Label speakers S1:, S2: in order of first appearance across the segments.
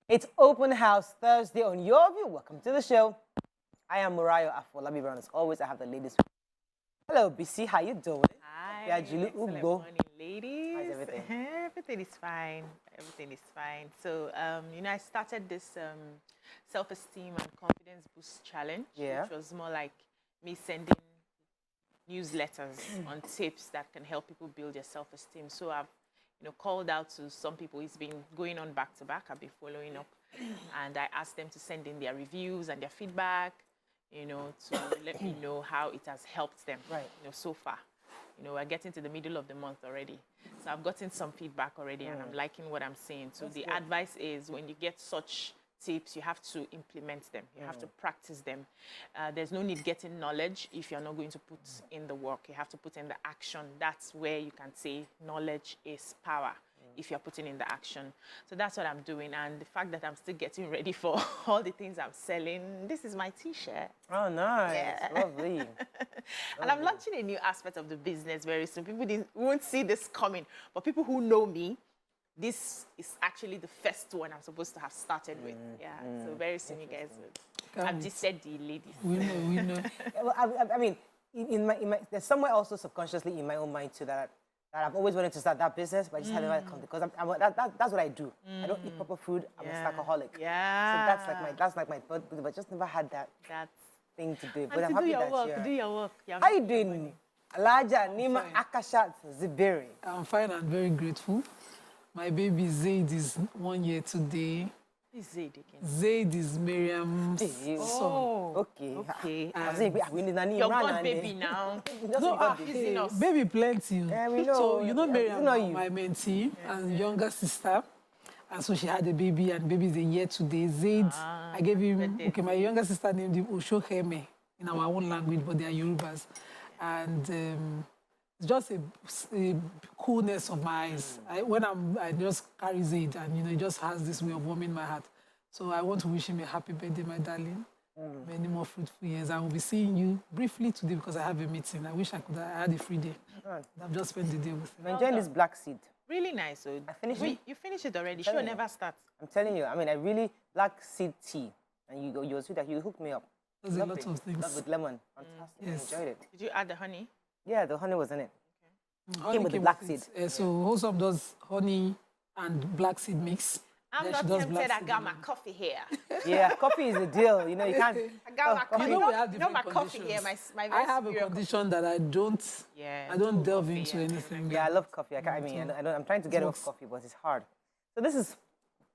S1: It's Open House Thursday on Your View. Welcome to the show. I am Murayo Afolabi Brown. As always, I have the ladies. Hello, BC. How you doing?
S2: Hi.
S1: Yeah, Julie
S2: Excellent
S1: Ugbo.
S2: morning, ladies.
S1: How's everything?
S2: Everything is fine. Everything is fine. So, I started this self-esteem and confidence boost challenge,
S1: Yeah.
S2: which was more like me sending newsletters on tips that can help people build their self-esteem. So I've called out to some people. It's been going on back to back. I've been following up, and I asked them to send in their reviews and their feedback, to let me know how it has helped them,
S1: Right.
S2: So far. We're getting to the middle of the month already. So I've gotten some feedback already, and I'm liking what I'm seeing. So the advice is when you get such tips, you have to implement them. You have to practice them. There's no need getting knowledge if you're not going to put in the work. You have to put in the action. That's where you can say knowledge is power if you're putting in the action. So that's what I'm doing. And the fact that I'm still getting ready for all the things I'm selling, this is my T-shirt.
S1: Oh, nice.
S2: Yeah.
S1: Lovely.
S2: And I'm launching a new aspect of the business very soon. People won't see this coming, but people who know me, this is actually the first one I'm supposed to have started with. Yeah, so very soon you guys will. I've just said the ladies.
S3: We know.
S1: Yeah, well, I mean, in my, there's somewhere also subconsciously in my own mind too that I've always wanted to start that business, but I just haven't come because that's what I do. I don't eat proper food. I'm a snackaholic.
S2: Yeah.
S1: So that's like my birth, but just never had that
S2: That's.
S1: thing to do. But
S2: And
S1: I'm
S2: to
S1: happy
S2: do your
S1: that
S2: work,
S1: you're.
S2: do your work.
S1: How you doing, Elijah Nima
S3: fine.
S1: Akashat Zibiri?
S3: I'm fine and very grateful. My baby Zaid is 1 year today.
S2: This is Zaid again.
S3: Zaid is Miriam's
S1: Zaid.
S3: son.
S2: Oh,
S1: Okay.
S2: okay.
S1: I was saying, we need a
S2: Your god baby now.
S1: Just
S3: No,
S1: God
S3: hey,
S2: teasing us.
S3: baby plenty.
S1: Yeah, we know.
S3: So, you know
S1: Yeah,
S3: Miriam,
S1: it's not you.
S3: my mentee and younger sister. And so she had a baby, and baby is a year today. Zaid, I gave him,
S2: birthday.
S3: okay, my younger sister named him Oshoheme in our own language, but they are Yorubas. And it's just a coolness of my eyes. I just carry Zaid, and it just has this way of warming my heart. So I want to wish him a happy birthday, my darling. Many more fruitful years. I will be seeing you briefly today because I have a meeting. I wish I had a free day. I've just spent the day with him.
S1: I'm enjoying this black seed.
S2: Really nice. So
S1: I finished
S2: Wait,
S1: it.
S2: you finish it already.
S1: Telling
S2: Sure,
S1: you.
S2: never start.
S1: I'm telling you, I mean, I really black seed tea. And you're sweet that you hooked me up.
S3: There's a
S1: Lovely.
S3: lot of things.
S1: Love with lemon. Fantastic.
S3: Yes.
S1: I enjoyed it.
S2: Did you add the honey?
S1: Yeah, the honey was in it.
S3: Honey
S1: with the
S3: came
S1: black
S3: it.
S1: seed.
S3: So Wholesome does honey and black seed mix.
S2: I'm
S3: Then
S2: not
S3: she does
S2: tempted.
S3: black
S2: I
S3: seed
S2: got my
S3: alone.
S2: coffee here.
S1: Yeah, coffee is the deal. You know, you can't.
S2: I got my coffee.
S3: You know we have
S2: You know my
S3: different
S2: coffee here.
S3: conditions.
S2: My
S3: I
S2: very
S3: have a
S2: superior
S3: condition that I don't
S2: Yeah,
S3: I don't
S2: do
S3: delve
S2: coffee,
S3: into
S2: yeah.
S3: anything.
S1: Yeah, I love coffee. I'm trying to get off
S3: works.
S1: coffee, but it's hard. So this is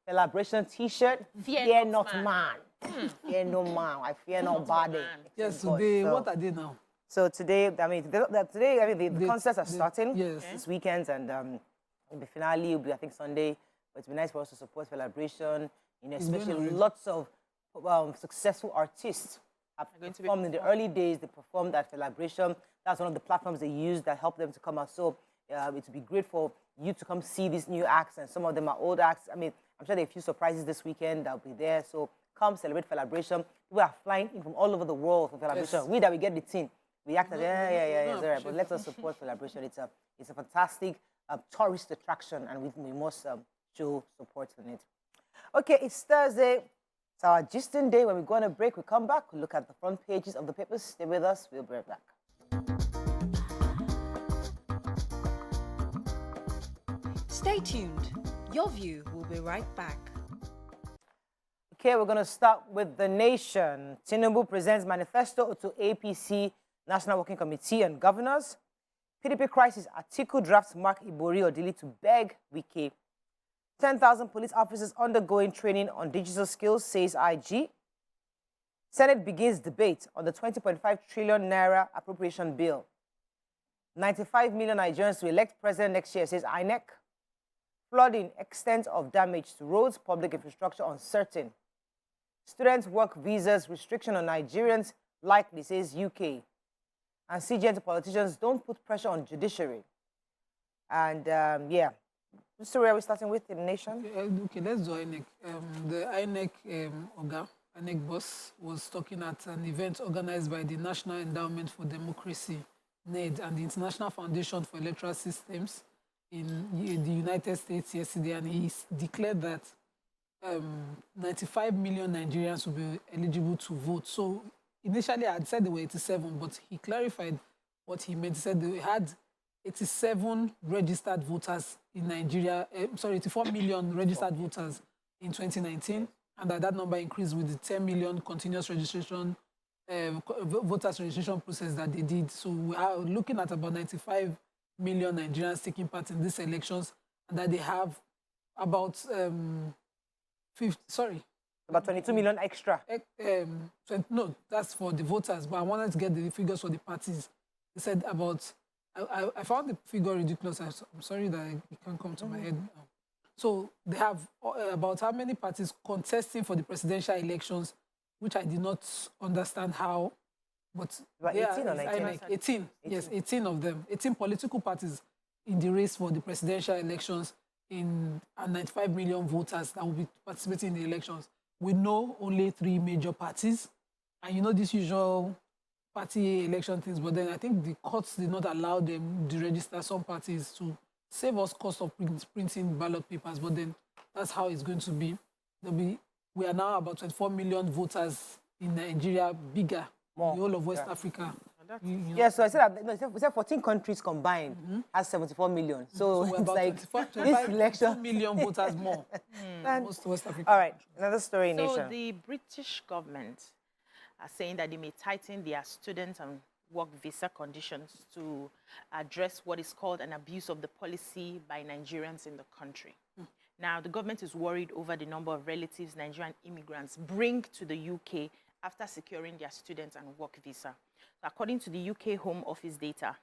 S1: celebration T-shirt.
S2: Fear not
S1: man. Fear no man. I fear nobody.
S2: man.
S3: Yes,
S1: God.
S3: today,
S1: So-
S3: what are they now?
S1: So today, I mean, the concerts are starting
S3: yes.
S1: this weekend, and the finale will be, I think, Sunday. But it's been nice for us to support celebration.
S3: going
S1: Especially
S3: already.
S1: lots of successful artists have
S2: going to be
S1: performed in the early days. They performed at celebration. That's one of the platforms they used that helped them to come out. So it would be great for you to come see these new acts, and some of them are old acts. I mean, I'm sure there are a few surprises this weekend that'll be there. So come celebrate celebration. People are flying in from all over the world for celebration.
S3: Yes.
S1: We that we get the team. We act as,
S3: no,
S1: it's all right. But
S3: appreciate
S1: let us support celebration. It's a fantastic tourist attraction, and we must show support on it. Okay, it's Thursday. It's our gisting day. When we go on a break, we come back, we look at the front pages of the papers. Stay with us. We'll be right back.
S4: Stay tuned. Your View will be right back.
S1: Okay, we're going to start with The Nation. Tinubu presents manifesto to APC National Working Committee and governors. PDP crisis. Atiku drafts Mark Ibori Odili to beg Wike. 10,000 police officers undergoing training on digital skills, says IG. Senate begins debate on the 20.5 trillion naira appropriation bill. 95 million Nigerians to elect president next year, says INEC. Flooding, extent of damage to roads, public infrastructure uncertain. Students' work visas restriction on Nigerians likely, says UK. And CGN to politicians, don't put pressure on judiciary. And yeah, which story are we starting with in the Nation?
S3: Okay, let's do INEC. The INEC INEC boss was talking at an event organized by the National Endowment for Democracy, NED, and the International Foundation for Electoral Systems in the United States yesterday, and he declared that 95 million Nigerians will be eligible to vote. So initially I had said there were 87, but he clarified what he meant. He said they had 87 registered voters in Nigeria, 84 million registered voters in 2019, and that number increased with the 10 million continuous registration, voters registration process that they did. So we are looking at about 95 million Nigerians taking part in these elections, and that they have about
S1: About 22 million extra.
S3: No, that's for the voters, but I wanted to get the figures for the parties. They said about, I found the figure ridiculous. I'm sorry that it can't come to my head now. So they have about how many parties contesting for the presidential elections, which I did not understand how, but
S1: about 18 or 19?
S3: 18, yes, 18 of them, 18 political parties in the race for the presidential elections, and 95 million voters that will be participating in the elections. We know only 3 major parties, and you know this usual party election things, but then I think the courts did not allow them to register some parties to save us cost of printing ballot papers, but then that's how it's going to be. We are now about 24 million voters in Nigeria, bigger than the whole of West Africa.
S1: Yeah, so I said that, no, we said 14 countries combined has 74 million. So
S3: we're
S1: it's
S3: about
S1: like
S3: 25
S1: this election.
S3: 2 million voters more than most West Africa.
S1: All right, another story in
S2: So
S1: Nation.
S2: the British government are saying that they may tighten their student and work visa conditions to address what is called an abuse of the policy by Nigerians in the country. Now, the government is worried over the number of relatives Nigerian immigrants bring to the UK after securing their student and work visa. So according to the UK Home Office data,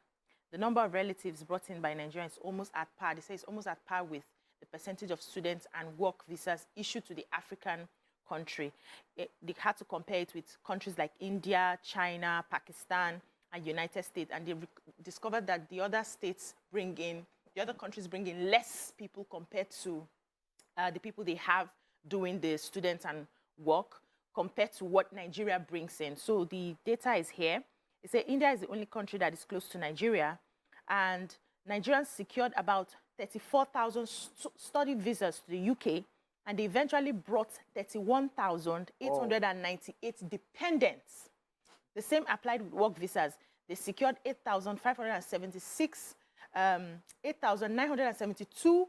S2: the number of relatives brought in by Nigerians is almost at par. They say it's almost at par with the percentage of students and work visas issued to the African country. They had to compare it with countries like India, China, Pakistan, and United States, and they discovered that the other countries bring in less people compared to the people they have doing the students and work compared to what Nigeria brings in. So the data is here. It says India is the only country that is close to Nigeria, and Nigerians secured about 34,000 study visas to the UK, and they eventually brought 31,898 dependents. The same applied with work visas. They secured 8,972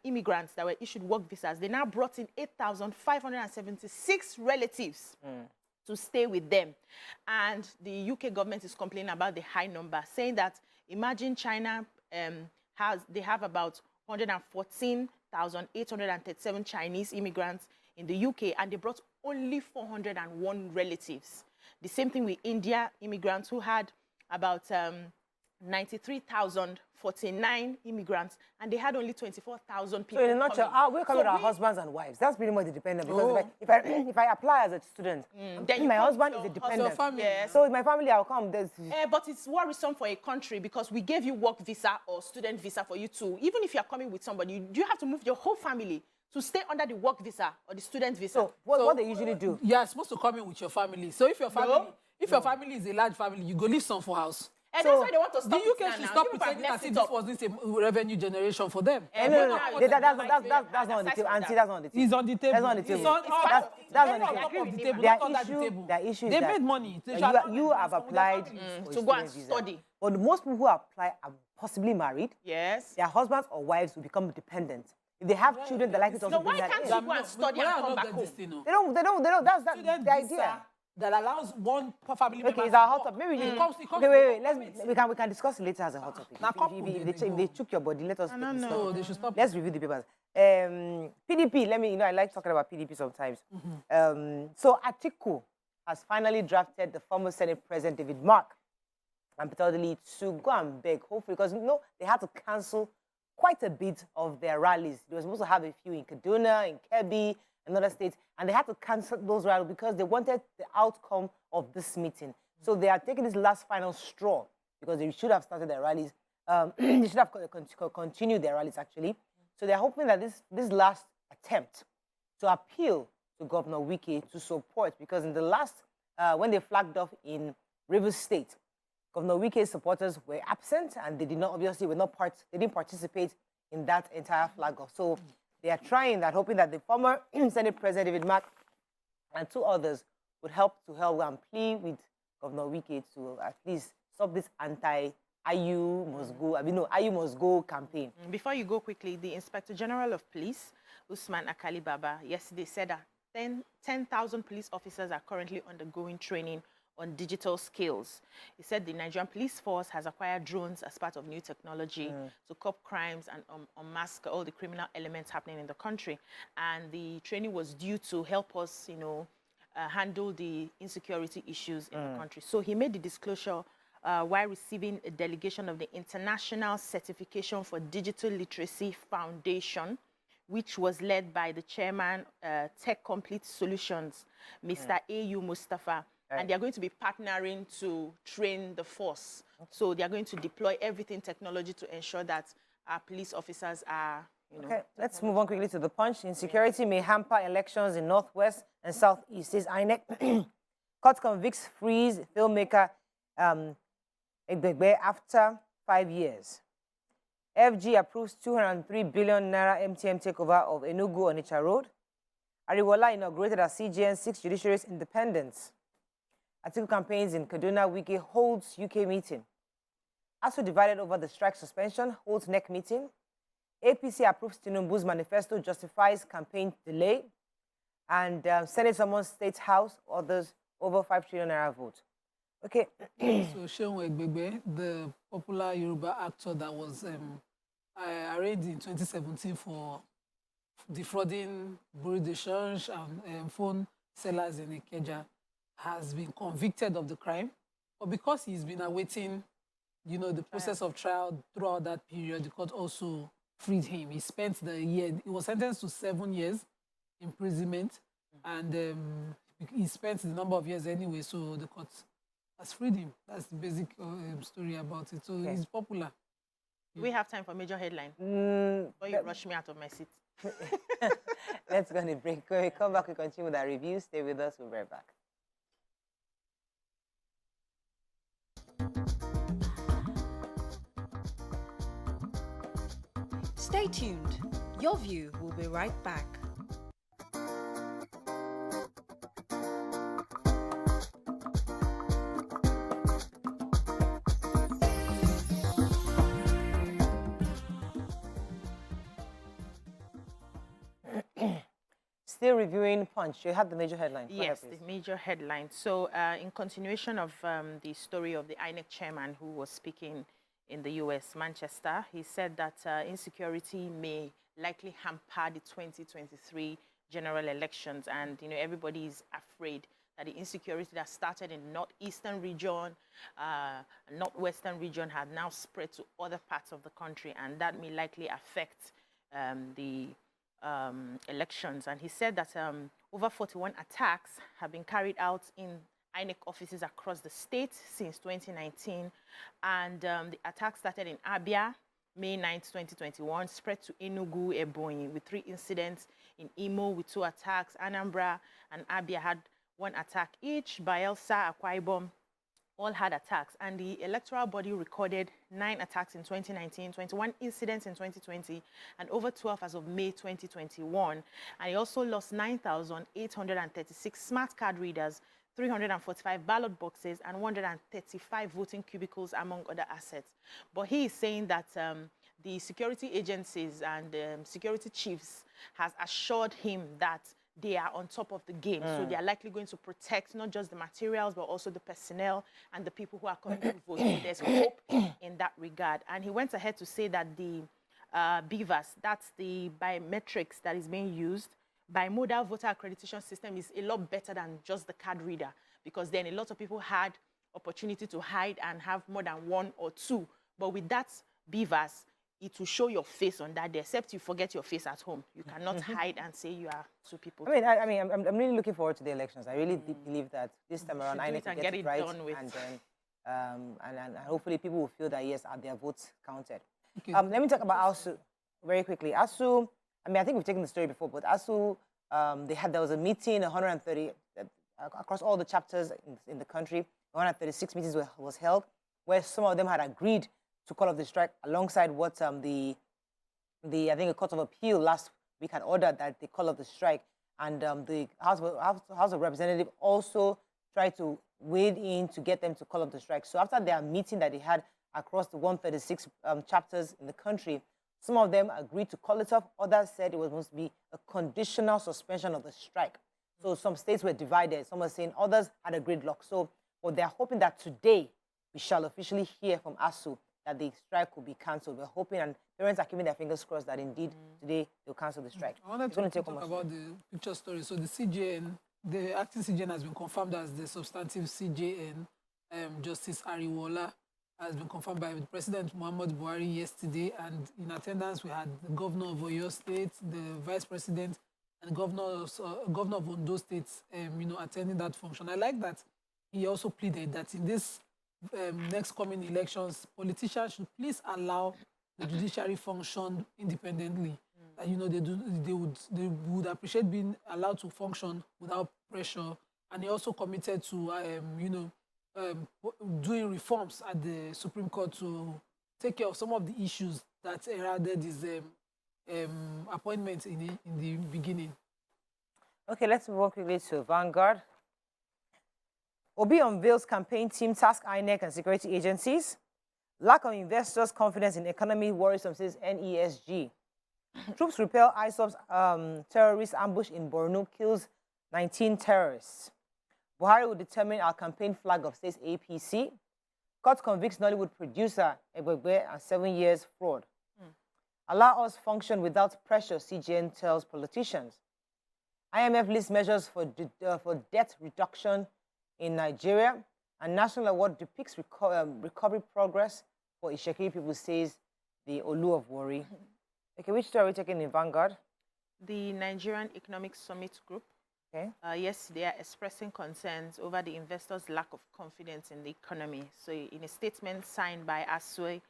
S2: immigrants that were issued work visas. They now brought in 8,576 relatives to stay with them. And the UK government is complaining about the high number, saying that, imagine China they have about 114,837 Chinese immigrants in the UK, and they brought only 401 relatives. The same thing with India immigrants, who had about 93,049 immigrants, and they had only 24,000 people.
S1: So in a nutshell, we're coming with our husbands and wives. That's pretty much the dependent. Because if I apply as a student, then my husband is a dependent.
S2: Yes.
S1: So in my family, I'll come.
S2: But it's worrisome for a country because we gave you work visa or student visa for you too. Even if you're coming with somebody, you have to move your whole family to stay under the work visa or the student visa.
S1: So what they usually do?
S3: You are supposed to come in with your family. So if your family, your family is a large family, you go leave some for house.
S2: And that's why they want to stop
S3: the UK should stop pretending as if this wasn't a revenue generation for them.
S1: No. That's not on the table. Auntie, that's not on the table.
S3: It's on the table.
S1: That's not on the table.
S3: That's on the table.
S1: Their issue is
S3: they
S1: that
S3: made money.
S1: you have applied
S2: to go and study.
S1: But most people who apply are possibly married.
S2: Yes.
S1: Their husbands or wives will become dependent. If they have children, they like it also bring that in.
S2: So why can't you go and study and come back home?
S1: They don't. That's the idea.
S3: That allows one family member.
S1: Okay, it's our hot topic. Maybe wait. We can discuss it later as a hot topic. If they took your body, let us.
S3: No, they should stop.
S1: Let's review the papers. PDP. I like talking about PDP sometimes. So Atiku has finally drafted the former Senate President David Mark and Peter Odili to go and beg, hopefully, because they had to cancel quite a bit of their rallies. They were supposed to have a few in Kaduna, in Kebbi, and other states, and they had to cancel those rallies because they wanted the outcome of this meeting. So they are taking this last final straw because they should have started their rallies. They should have continued their rallies, actually. So they're hoping that this last attempt to appeal to Governor Wike to support, because in the last, when they flagged off in Rivers State, Governor Wike's supporters were absent, and they did not, obviously, they didn't participate in that entire flag off. So they are trying that, hoping that the former Senate President David Mark and 2 others would help and plea with Governor Wike to at least stop this anti-IU must go, IU must go campaign.
S2: Before you go quickly, the Inspector General of Police, Usman Akali Baba, yesterday said that 10,000 police officers are currently undergoing training on digital skills. He said the Nigerian police force has acquired drones as part of new technology to curb crimes and unmask all the criminal elements happening in the country. And the training was due to help us, handle the insecurity issues in the country. So he made the disclosure while receiving a delegation of the International Certification for Digital Literacy Foundation, which was led by the chairman, Tech Complete Solutions, Mr. A.U. Mustafa. Right. And they are going to be partnering to train the force. Okay. So they are going to deploy everything technology to ensure that our police officers are,
S1: Okay, let's move on quickly to the punch. Insecurity may hamper elections in Northwest and Southeast, says INEC. Court convicts freeze filmmaker Egbegbe after 5 years. FG approves 203 billion naira MTM takeover of Enugu Onitsha Road. Ariwola inaugurated as CGN 6 judiciary's independence. Atiku campaigns in Kaduna, Wike holds UK meeting. ASU divided over the strike suspension, holds NEC meeting. APC approves Tinubu's manifesto, justifies campaign delay. And Senate summons State House, others over 5 trillion naira vote. Okay.
S3: So Seun Egbegbe, the popular Yoruba actor that was arraigned in 2017 for defrauding bureau de change and phone sellers in Ikeja, has been convicted of the crime. But because he's been awaiting, the process of trial throughout that period, the court also freed him. He spent the year, he was sentenced to 7 years imprisonment, and he spent the number of years anyway, so the court has freed him. That's the basic story about it. So he's popular.
S2: Do we have time for major headline? Or you rush me out of my seat?
S1: Let's go on a break. When we come back, we continue with our review. Stay with us. We'll be right back.
S4: Stay tuned. Your View will be right back.
S1: Still reviewing Punch. You have the major headline.
S2: Yes, the major headline. So in continuation of the story of the INEC chairman who was speaking in the US, Manchester, he said that insecurity may likely hamper the 2023 general elections. And, everybody is afraid that the insecurity that started in northeastern region, northwestern region had now spread to other parts of the country. And that may likely affect the elections. And he said that over 41 attacks have been carried out in INEC offices across the state since 2019. And the attack started in Abia, May 9th, 2021, spread to Enugu, Ebonyi, with 3 incidents. In Imo, with 2 attacks. Anambra and Abia had 1 attack each. Bayelsa, Akwa Ibom, all had attacks. And the electoral body recorded 9 attacks in 2019, 21 incidents in 2020, and over 12 as of May 2021. And he also lost 9,836 smart card readers, 345 ballot boxes, and 135 voting cubicles, among other assets. But he is saying that the security agencies and security chiefs has assured him that they are on top of the game. So they are likely going to protect not just the materials, but also the personnel and the people who are coming to vote. So there's hope in that regard. And he went ahead to say that the BVAS, that's the biometrics that is being used, bimodal voter accreditation system, is a lot better than just the card reader, because then a lot of people had opportunity to hide and have more than 1 or 2. But with that BVAS, it will show your face on that day, except you forget your face at home. You cannot hide and say you are 2 people.
S1: I'm really looking forward to the elections. I really believe that this time around I need to get it right,
S2: done with.
S1: And then and hopefully people will feel that yes, their votes counted. Okay. Let me talk about ASU very quickly. ASU, I think we've taken the story before, but ASU, there was a meeting, 130 across all the chapters in the country. 136 meetings was held, where some of them had agreed to call off the strike alongside what I think a court of appeal last week had ordered that they call off the strike. And the House of Representatives also tried to wade in to get them to call off the strike. So after their meeting that they had across the 136 chapters in the country, some of them agreed to call it off. Others said it was supposed to be a conditional suspension of the strike. So some states were divided. Some were saying others had a gridlock. So but they're hoping that today we shall officially hear from ASU that the strike will be cancelled. We're hoping, and parents are keeping their fingers crossed that indeed today they'll cancel the strike.
S3: I wanted to talk about the picture story. So the CJN, the acting CJN has been confirmed as the substantive CJN. Justice Ariwola has been confirmed by President Muhammad Buhari yesterday, and in attendance we had the governor of Oyo State, the vice president, and governor of Ondo State, attending that function. I like that he also pleaded that in this next coming elections, politicians should please allow the judiciary function independently. That they would appreciate being allowed to function without pressure. And he also committed to doing reforms at the Supreme Court to take care of some of the issues that heralded his appointment in the beginning.
S1: Okay, let's move on quickly to Vanguard. Obi unveils campaign team, task INEC and security agencies. Lack of investors' confidence in economy worrisome, says NESG. Troops repel ISOP's terrorist ambush in Borno, kills 19 terrorists. Buhari will determine our campaign flag of, says APC. Court convicts Nollywood producer Egbegbe and 7 years fraud. Allow us function without pressure, CGN tells politicians. IMF lists measures for debt reduction in Nigeria, and national award depicts recovery progress for Ishekiri people, says the Olu of Warri. Okay, which story are we taking in Vanguard?
S2: The Nigerian Economic Summit Group.
S1: Okay.
S2: Yes, they are expressing concerns over the investors' lack of confidence in the economy. So in a statement signed by Asue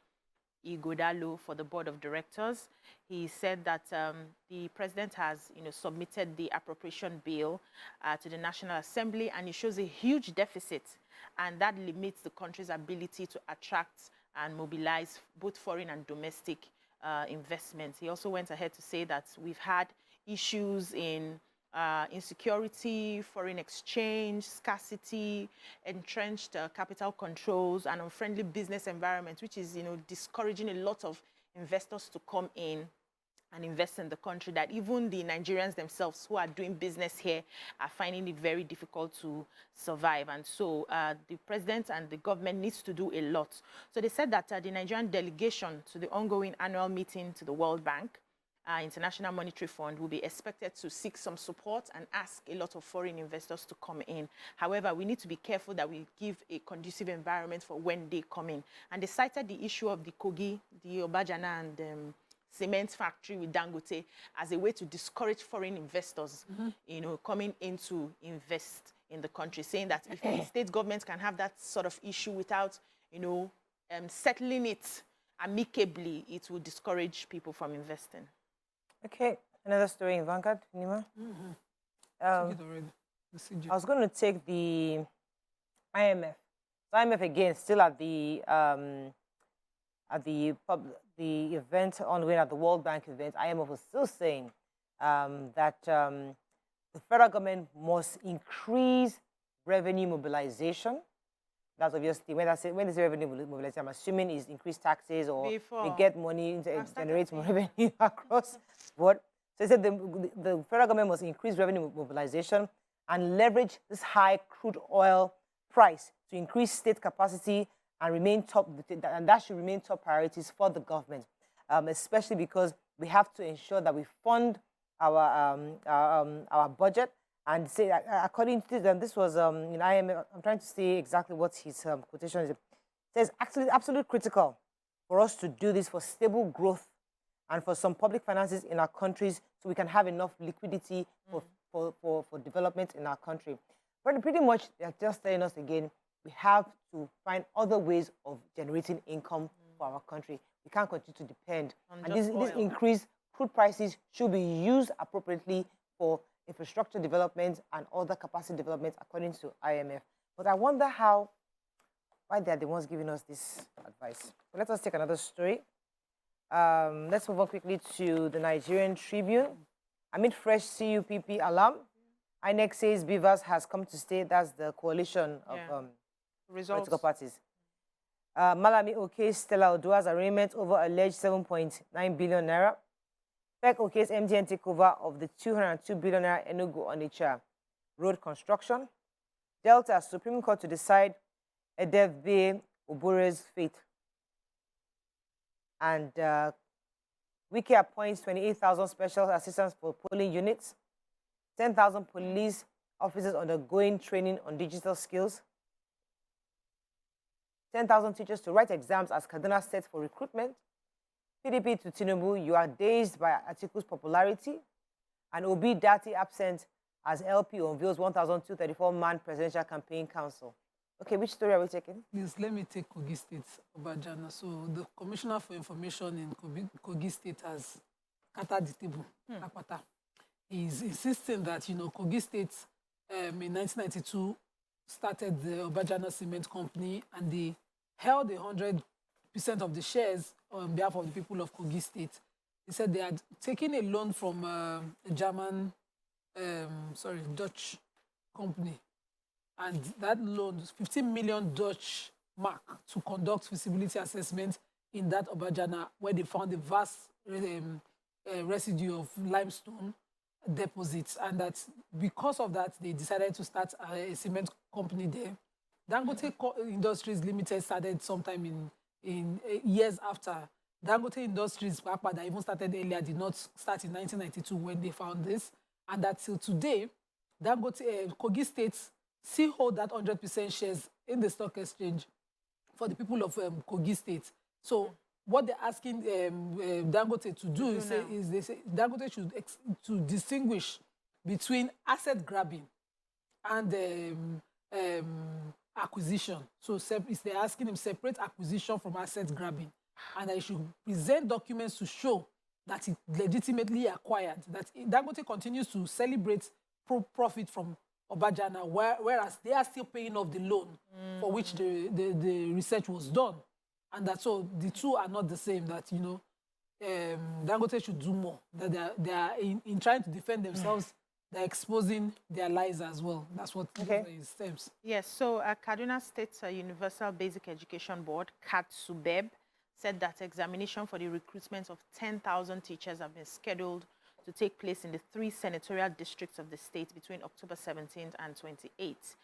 S2: Igodalo for the board of directors, he said that the president has submitted the appropriation bill to the National Assembly, and it shows a huge deficit, and that limits the country's ability to attract and mobilize both foreign and domestic investments. He also went ahead to say that we've had issues in insecurity, foreign exchange, scarcity, entrenched capital controls, and unfriendly business environment, which is discouraging a lot of investors to come in and invest in the country, that even the Nigerians themselves who are doing business here are finding it very difficult to survive. And so the president and the government needs to do a lot. So they said that the Nigerian delegation to the ongoing annual meeting to the World Bank, International Monetary Fund, will be expected to seek some support and ask a lot of foreign investors to come in. However, we need to be careful that we give a conducive environment for when they come in. And they cited the issue of the Kogi, the Obajana, and cement factory with Dangote as a way to discourage foreign investors, coming in to invest in the country, saying that if the state government can have that sort of issue without, settling it amicably, it will discourage people from investing.
S1: Okay, another story in Vanguard, Nima. I was going to take the IMF. So IMF again, still at the event ongoing at the World Bank event. IMF was still saying that the federal government must increase revenue mobilization. That's obviously when they say revenue mobilization, I'm assuming is increased taxes or they get money to generate more revenue across board. So they said the federal government must increase revenue mobilization and leverage this high crude oil price to increase state capacity and remain top, and that should remain top priorities for the government, especially because we have to ensure that we fund our budget. And say, according to this, this was in IMF, I'm trying to see exactly what his quotation is. It says, actually, absolutely critical for us to do this for stable growth and for some public finances in our countries so we can have enough liquidity for development in our country. But pretty much, they're just telling us again, we have to find other ways of generating income for our country. We can't continue to depend. And this increased crude prices should be used appropriately for infrastructure development and other capacity development, according to IMF. But I wonder why they're the ones giving us this advice. But let us take another story. Let's move on quickly to the Nigerian Tribune. Amid fresh CUPP alarm, INEC says Beavers has come to stay. That's the coalition of political parties. Malami Oke's Stella Odua's arraignment over alleged 7.9 billion naira. Pek Oke's MTN takeover of the 202 billion naira Enugu Onitsha road construction. Delta Supreme Court to decide Edevbe Obure's fate. And Wike appoints 28,000 special assistants for polling units. 10,000 police officers undergoing training on digital skills. 10,000 teachers to write exams as Kaduna set for recruitment. PDP to Tinubu, you are dazed by Atiku's popularity. And Obi Dati absent as LP unveils 1,234-man presidential campaign council. Okay, which story are we taking?
S3: Please, let me take Kogi State, Obajana. So the Commissioner for Information in Kogi State has scattered the table. He's insisting that, Kogi State in 1992 started the Obajana Cement Company, and they held 100% of the shares on behalf of the people of Kogi State. He said they had taken a loan from a German, Dutch company. And that loan, 15 million Dutch mark, to conduct feasibility assessment in that Obajana, where they found a vast residue of limestone deposits. And that because of that, they decided to start a cement company there. Dangote Industries Limited started sometime in years after. Dangote Industries, that even started earlier, did not start in 1992 when they found this. And that till today, Dangote, Kogi State still hold that 100% shares in the stock exchange for the people of Kogi State. So what they're asking Dangote to do is they say Dangote should to distinguish between asset grabbing and acquisition. So they're asking him separate acquisition from asset grabbing, and they should present documents to show that it legitimately acquired. That Dangote continues to celebrate profit from Obajana, whereas they are still paying off the loan for which the research was done. And that's so the two are not the same, that, Dangote should do more. That they are in trying to defend themselves, they're exposing their lies as well. That's what is stems.
S2: Yes, so Kaduna State Universal Basic Education Board, KATSUBEB, said that examination for the recruitment of 10,000 teachers have been scheduled to take place in the 3 senatorial districts of the state between October 17th and 28th.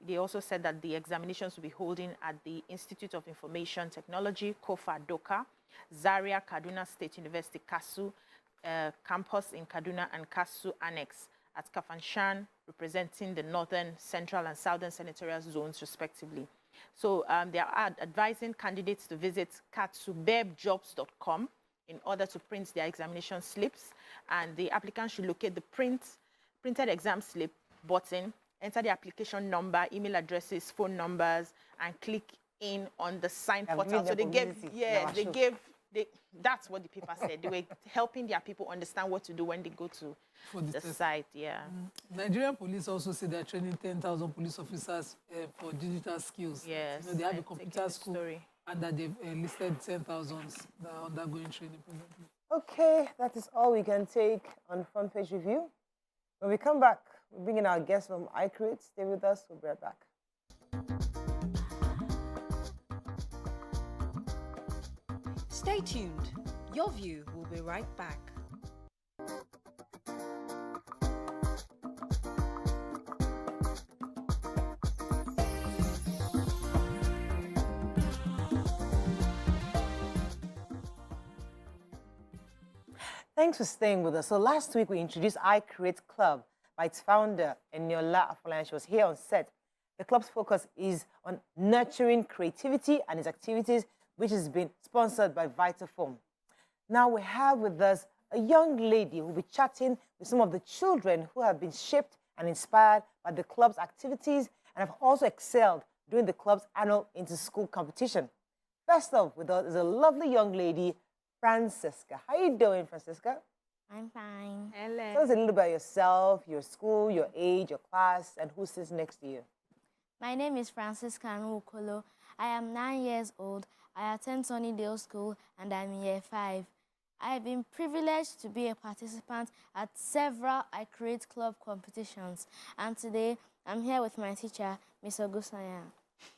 S2: They also said that the examinations will be holding at the Institute of Information Technology, KOFA Doka, Zaria Kaduna State University, KASU, campus in Kaduna, and KASU Annex at Kafanshan, representing the northern, central, and southern senatorial zones, respectively. So they are advising candidates to visit katsubebjobs.com in order to print their examination slips, and the applicant should locate the printed exam slip button, enter the application number, email addresses, phone numbers, and click in on the sign portal. So that's what the paper said. They were helping their people understand what to do when they go to the site. Yeah.
S3: Nigerian police also say they're training 10,000 police officers for digital skills.
S2: Yes.
S3: They have a computer school. And that they've listed 10,000 that are undergoing training presently.
S1: Okay, that is all we can take on Front Page Review. When we come back, we'll bring in our guest from iCreate. Stay with us, we'll be right back.
S4: Stay tuned. Your View will be right back.
S1: Thanks for staying with us. So last week, we introduced iCreate Club by its founder, Eniola Afolayan. She was here on set. The club's focus is on nurturing creativity and its activities, which has been sponsored by Vitafoam. Now we have with us a young lady who will be chatting with some of the children who have been shaped and inspired by the club's activities and have also excelled during the club's annual inter-school competition. First off with us is a lovely young lady, Francisca. How are you doing, Francisca?
S5: I'm fine.
S2: Hello.
S1: Tell us a little about yourself, your school, your age, your class, and who sits next to you.
S5: My name is Francisca Nwokolo. I am 9 years old. I attend Sunnydale School and I'm in year 5. I've been privileged to be a participant at several I Create Club competitions, and today I'm here with my teacher, Ms. Ogusanya.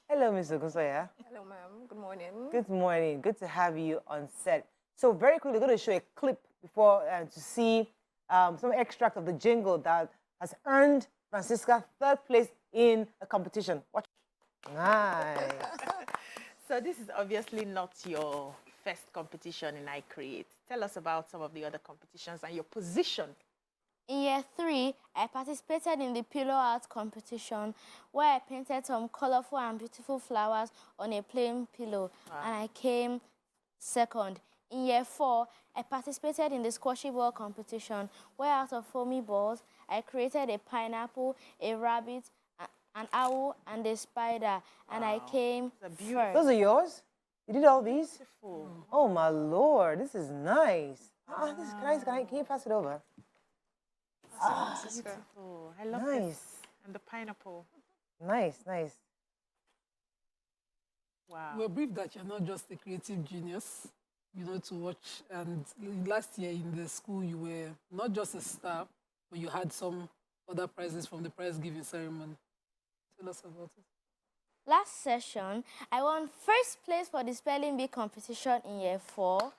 S1: Hello, Mr. Ogunsoya.
S6: Hello, ma'am. Good morning.
S1: Good morning. Good to have you on set. So very quickly, we're going to show a clip before to see some extract of the jingle that has earned Francisca third place in a competition. Watch. Nice.
S2: So this is obviously not your first competition in I Create. Tell us about some of the other competitions and your position.
S5: In year 3, I participated in the pillow art competition where I painted some colorful and beautiful flowers on a plain pillow, and I came second. In year 4, I participated in the squashy ball competition where out of foamy balls, I created a pineapple, a rabbit, an owl, and a spider, and I came first.
S1: Those are yours? You did all these?
S2: Beautiful.
S1: Oh, my Lord. This is nice. This is nice. Can you pass it over?
S2: Beautiful. I love
S1: Nice.
S2: this. And the pineapple.
S1: Nice, nice.
S2: Wow.
S3: We're briefed that you're not just a creative genius, to watch. And last year in the school, you were not just a star, but you had some other prizes from the prize giving ceremony. Tell us about it.
S5: Last session, I won first place for the spelling bee competition in year 4.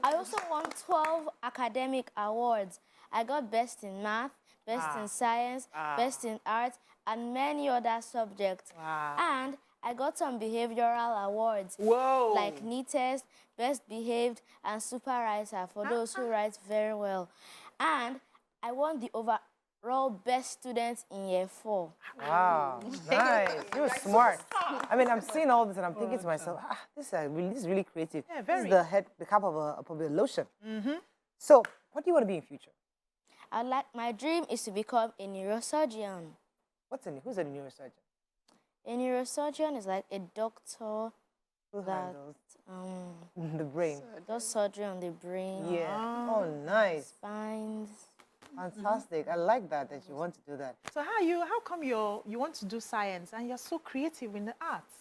S5: I also won 12 academic awards. I got best in math, best in science, best in art, and many other subjects.
S2: Wow.
S5: And I got some behavioral awards,
S2: Whoa.
S5: like neatest, best behaved, and super writer for those who write very well. And I won the overall best student in year 4.
S1: Wow, nice. You were smart. I mean, I'm seeing all this and I'm thinking to myself, this is really creative.
S2: Yeah,
S1: This
S2: very.
S1: is the cap of probably a lotion. So, what do you want to be in future?
S5: My dream is to become a neurosurgeon.
S1: Who's a neurosurgeon?
S5: A neurosurgeon is like a doctor
S1: Who
S5: that
S1: handles
S5: um,
S1: the brain?
S5: does surgery on the brain,
S1: Yeah. Oh, nice.
S5: spines.
S1: Fantastic. I like that you want to do that.
S2: So how come you want to do science and you're so creative in the arts?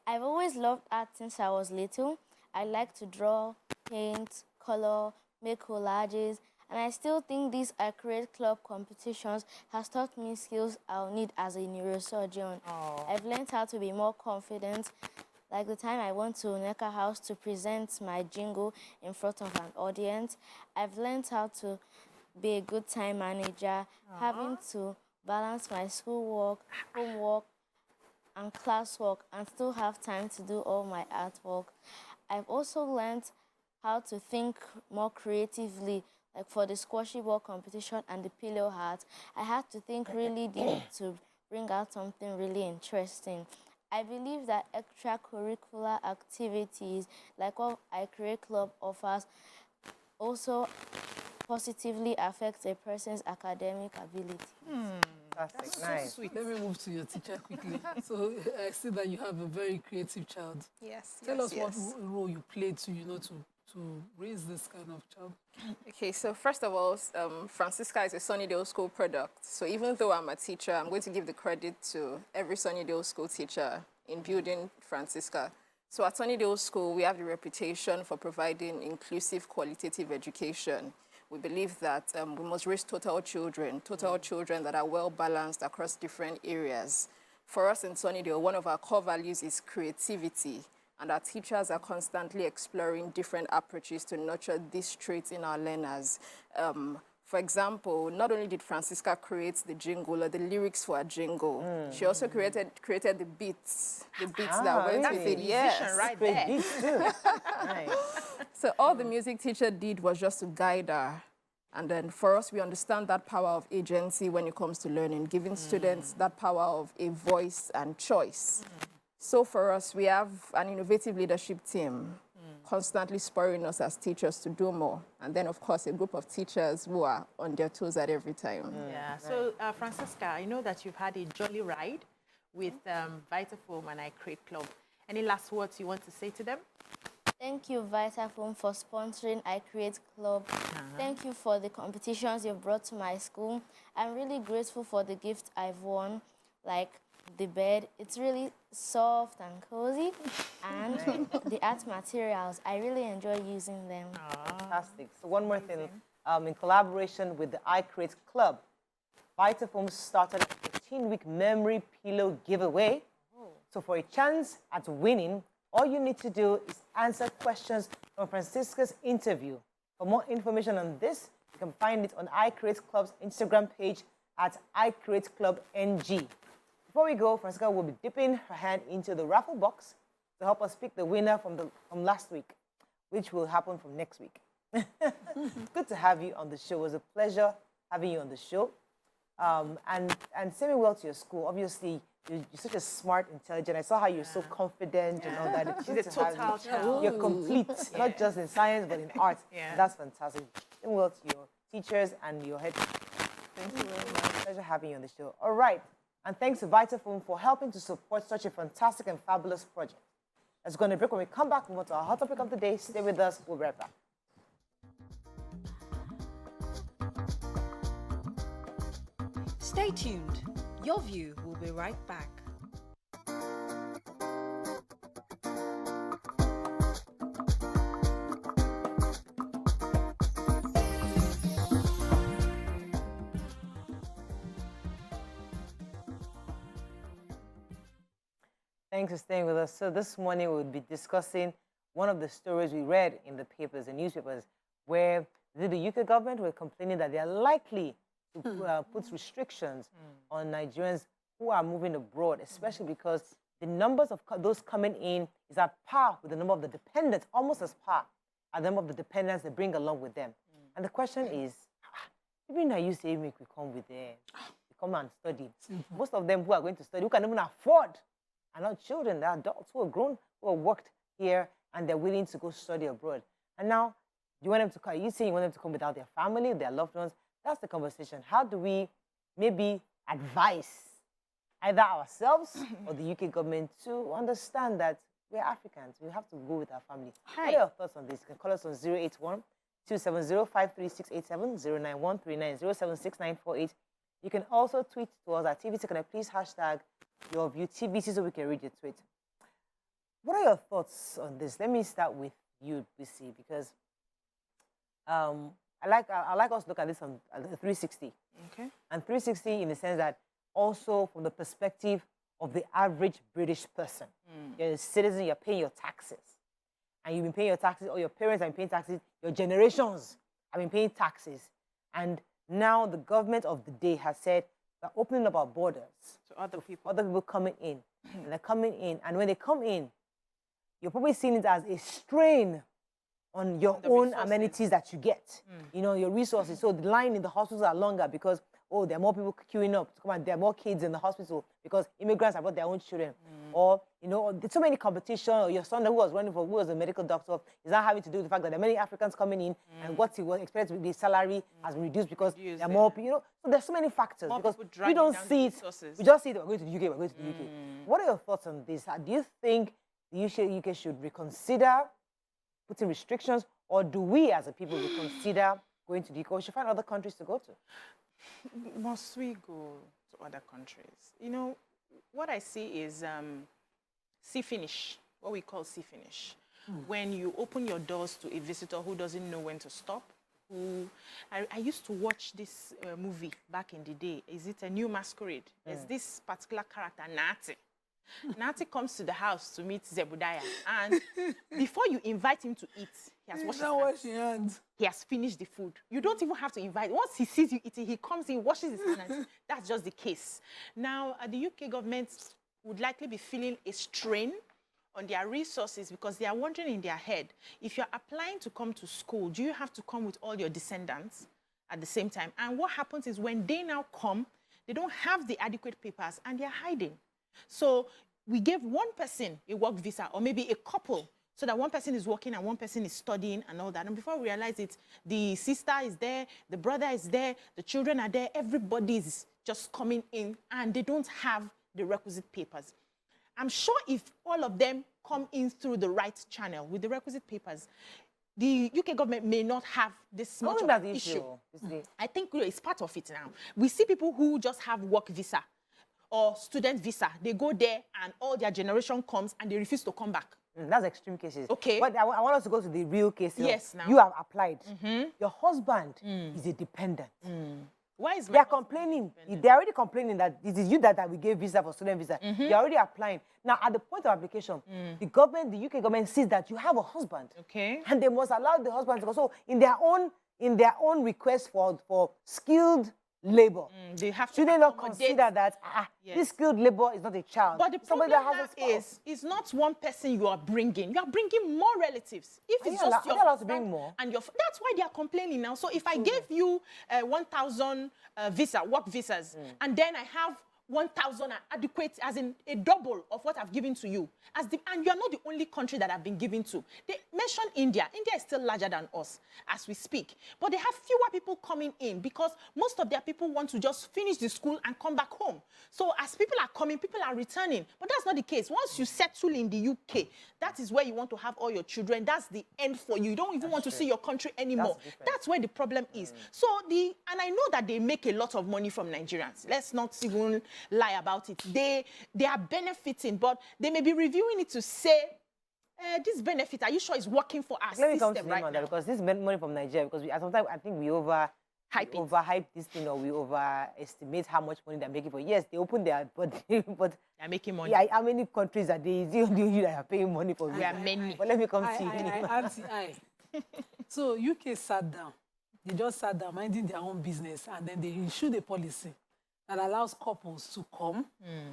S5: I've always loved art since I was little. I like to draw, paint, color, make collages, and I still think these I Create Club competitions has taught me skills I'll need as a neurosurgeon. I've learned how to be more confident, like the time I went to Neka House to present my jingle in front of an audience. I've learned how to be a good time manager, having to balance my schoolwork, homework, and classwork, and still have time to do all my artwork. I've also learned how to think more creatively, like for the squashy ball competition and the pillow hat. I had to think really deep to bring out something really interesting. I believe that extracurricular activities, like what I Create Club offers, also positively affects a person's academic ability.
S1: Fantastic. Nice.
S2: Sweet.
S3: Let me move to your teacher quickly. So I see that you have a very creative child.
S6: Yes.
S3: Tell us
S6: yes.
S3: what role you played to raise this kind of child.
S6: Okay, so first of all, Francisca is a Sunnydale School product. So even though I'm a teacher, I'm going to give the credit to every Sunnydale School teacher in building Francisca. So at Sunnydale School, we have the reputation for providing inclusive, qualitative education. We believe that we must raise total children that are well-balanced across different areas. For us in Sunnydale, one of our core values is creativity, and our teachers are constantly exploring different approaches to nurture these traits in our learners. For example, not only did Francisca create the jingle or the lyrics for a jingle, she also created the beats that went
S1: really?
S6: with it.
S2: Musician
S6: Yes.
S2: right
S1: Great
S2: there.
S1: beats too. Nice.
S6: So all the music teacher did was just to guide her. And then for us, we understand that power of agency when it comes to learning, giving students that power of a voice and choice. So for us, we have an innovative leadership team constantly spurring us as teachers to do more. And then, of course, a group of teachers who are on their toes at every time.
S2: Yeah. So, Francisca, I know that you've had a jolly ride with Vitafoam and I Create Club. Any last words you want to say to them?
S5: Thank you, Vitafoam, for sponsoring I Create Club. Thank you for the competitions you've brought to my school. I'm really grateful for the gift I've won, like the bed. It's really soft and cozy. And the art materials, I really enjoy using them.
S1: fantastic. So one more thing, in collaboration with the I Create Club, Vitafoam started a 15-week memory pillow giveaway. So for a chance at winning, all you need to do is answer questions from Francisca's interview. For more information on this, you can find it on I Create Club's Instagram page at iCreateClubNG. Before we go, Francisca will be dipping her hand into the raffle box to help us pick the winner from last week, which will happen from next week. Good to have you on the show. It was a pleasure having you on the show. And send me well to your school. Obviously, you're such a smart, intelligent. I saw how you're so confident and all that.
S2: She's a total child.
S1: You're complete, not just in science, but in art. That's fantastic. Send well to your teachers and your head. Thank you very much. Pleasure having you on the show. All right. And thanks to Vitafoam for helping to support such a fantastic and fabulous project. Let's go on a break. When we come back, we move to our hot topic of the day. Stay with us. We'll be right back.
S4: Stay tuned. Your View will be right back.
S1: Thanks for staying with us. So this morning we'll be discussing one of the stories we read in the papers, the newspapers, where the UK government were complaining that they are likely to put restrictions on Nigerians who are moving abroad, especially because the numbers of those coming in is at par with the number of the dependents, almost as par as the number of the dependents they bring along with them. And the question is, even now you say, make we come with them, we come and study. Most of them who are going to study, who can even afford, are not children, they're adults who are grown, who have worked here, and they're willing to go study abroad. And now, you want them to come, you say you want them to come without their family, their loved ones. That's the conversation. How do we maybe advise either ourselves or the UK government to understand that we're Africans, we have to go with our family? What are your thoughts on this? You can call us on 081-270-53687, 091-39-076-948. You can also tweet to us at TVC Connect. Please hashtag your view TVC so we can read your tweet. What are your thoughts on this? Let me start with you, BC, because I like us to look at this on 360.
S2: Okay.
S1: And 360 in the sense that also from the perspective of the average British person. You're a citizen, you're paying your taxes. And you've been paying your taxes, or your parents have been paying taxes, your generations have been paying taxes. And now the government of the day has said, we're opening up our borders.
S2: So other people
S1: coming in. And they're coming in. And when they come in, you're probably seeing it as a strain on your own resources, amenities that you get. You know, your resources. So the line in the hospitals are longer because, oh, there are more people queuing up to come and there are more kids in the hospital because immigrants have brought their own children. Or, you know, there's so many competition. Or your son who was running for, who was a medical doctor, is not having to do with the fact that there are many Africans coming in and what he was expected to be, the salary has been reduced because there are more people, you know. So there's so many factors because we don't see it. We just see that we're going to the UK, we're going to the UK. What are your thoughts on this? Do you think the UK should reconsider putting restrictions, or do we as a people reconsider going to the UK, or should find other countries to go to?
S2: Must we go to other countries? You know, what I see is see finish, what we call see finish. When you open your doors to a visitor who doesn't know when to stop. I used to watch this movie back in the day. Is it A New Masquerade? There's this particular character, Nati. Nati comes to the house to meet Zebediah, and before you invite him to eat, he has washed his hands. He has finished the food. You don't even have to invite. Once he sees you eating, he comes in, washes his hands. That's just the case. Now, the UK government would likely be feeling a strain on their resources because they are wondering in their head, if you're applying to come to school, do you have to come with all your descendants at the same time? And what happens is when they now come, they don't have the adequate papers and they're hiding. So we gave one person a work visa, or maybe a couple, so that one person is working and one person is studying and all that. And before we realize it, the sister is there, the brother is there, the children are there, everybody is just coming in and they don't have the requisite papers. I'm sure if all of them come in through the right channel with the requisite papers, the UK government may not have this much of an issue. I think it's part of it now. We see people who just have work visa or student visa. They go there and all their generation comes and they refuse to come back.
S1: That's extreme cases.
S2: Okay.
S1: But I want us to go to the real cases.
S2: Yes, now.
S1: You have applied. Your husband is a dependent.
S2: Why is
S1: They are complaining. They're already complaining that it is you that we gave visa for student visa. They're already applying. Now, at the point of application, the government, the UK government sees that you have a husband.
S2: Okay.
S1: And they must allow the husband to go. So in their own request for skilled labor,
S2: they have to
S1: should they not
S2: accommodate-
S1: consider that
S2: Yes.
S1: this skilled labor is not a child?
S2: But the
S1: somebody
S2: problem
S1: that has a
S2: now
S1: spouse.
S2: is, it's not one person you are bringing. You are bringing more relatives. If
S1: Are
S2: it's
S1: you
S2: just
S1: allowed-
S2: your
S1: are you allowed to
S2: husband
S1: bring more?
S2: and your, that's why they are complaining now. So if I gave you 1,000 work visas, and then I have 1,000 adequate, as in a double of what I've given to you. And you're not the only country that I've been given to. They mentioned India. India is still larger than us as we speak. But they have fewer people coming in because most of their people want to just finish the school and come back home. So as people are coming, people are returning. But that's not the case. Once you settle in the UK, that is where you want to have all your children. That's the end for you. You don't even want to see your country anymore. That's where the problem is. So and I know that they make a lot of money from Nigerians. Let's not even lie about it. They are benefiting, but they may be reviewing it to say, this benefit, are you sure it's working for our
S1: Let me come to
S2: system
S1: him
S2: right
S1: on
S2: now?
S1: that, because this is money from Nigeria, because sometimes I think we overhype this thing, or we overestimate how much money they're making for. Yes, they open their but
S2: They're making money.
S1: yeah, how many countries are they? Is it only you that are paying money for?
S2: There are many.
S1: But let me come to you.
S3: So UK sat down. They just sat down, minding their own business, and then they issued a policy that allows couples to come